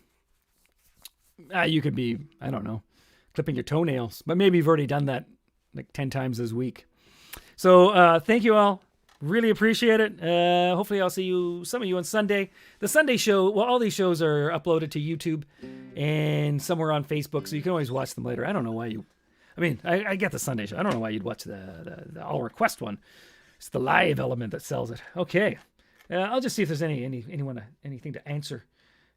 could be, I don't know, clipping your toenails, but maybe you've already done that 10 times this week. So thank you all. Really appreciate it. Hopefully I'll see some of you on Sunday. The Sunday show, well, all these shows are uploaded to YouTube and somewhere on Facebook, so you can always watch them later. I don't know why I get the Sunday show. I don't know why you'd watch the I'll request one. It's the live element that sells it. Okay. I'll just see if there's anything to answer.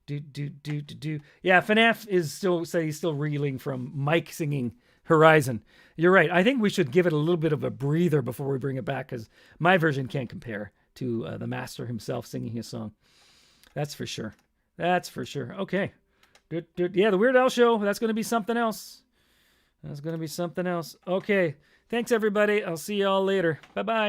Yeah, FNAF he's still reeling from Mike singing Horizon. You're right. I think we should give it a little bit of a breather before we bring it back, because my version can't compare to the master himself singing his song. That's for sure. Okay. Yeah, the Weird Al Show. That's going to be something else. Okay. Thanks, everybody. I'll see y'all later. Bye-bye.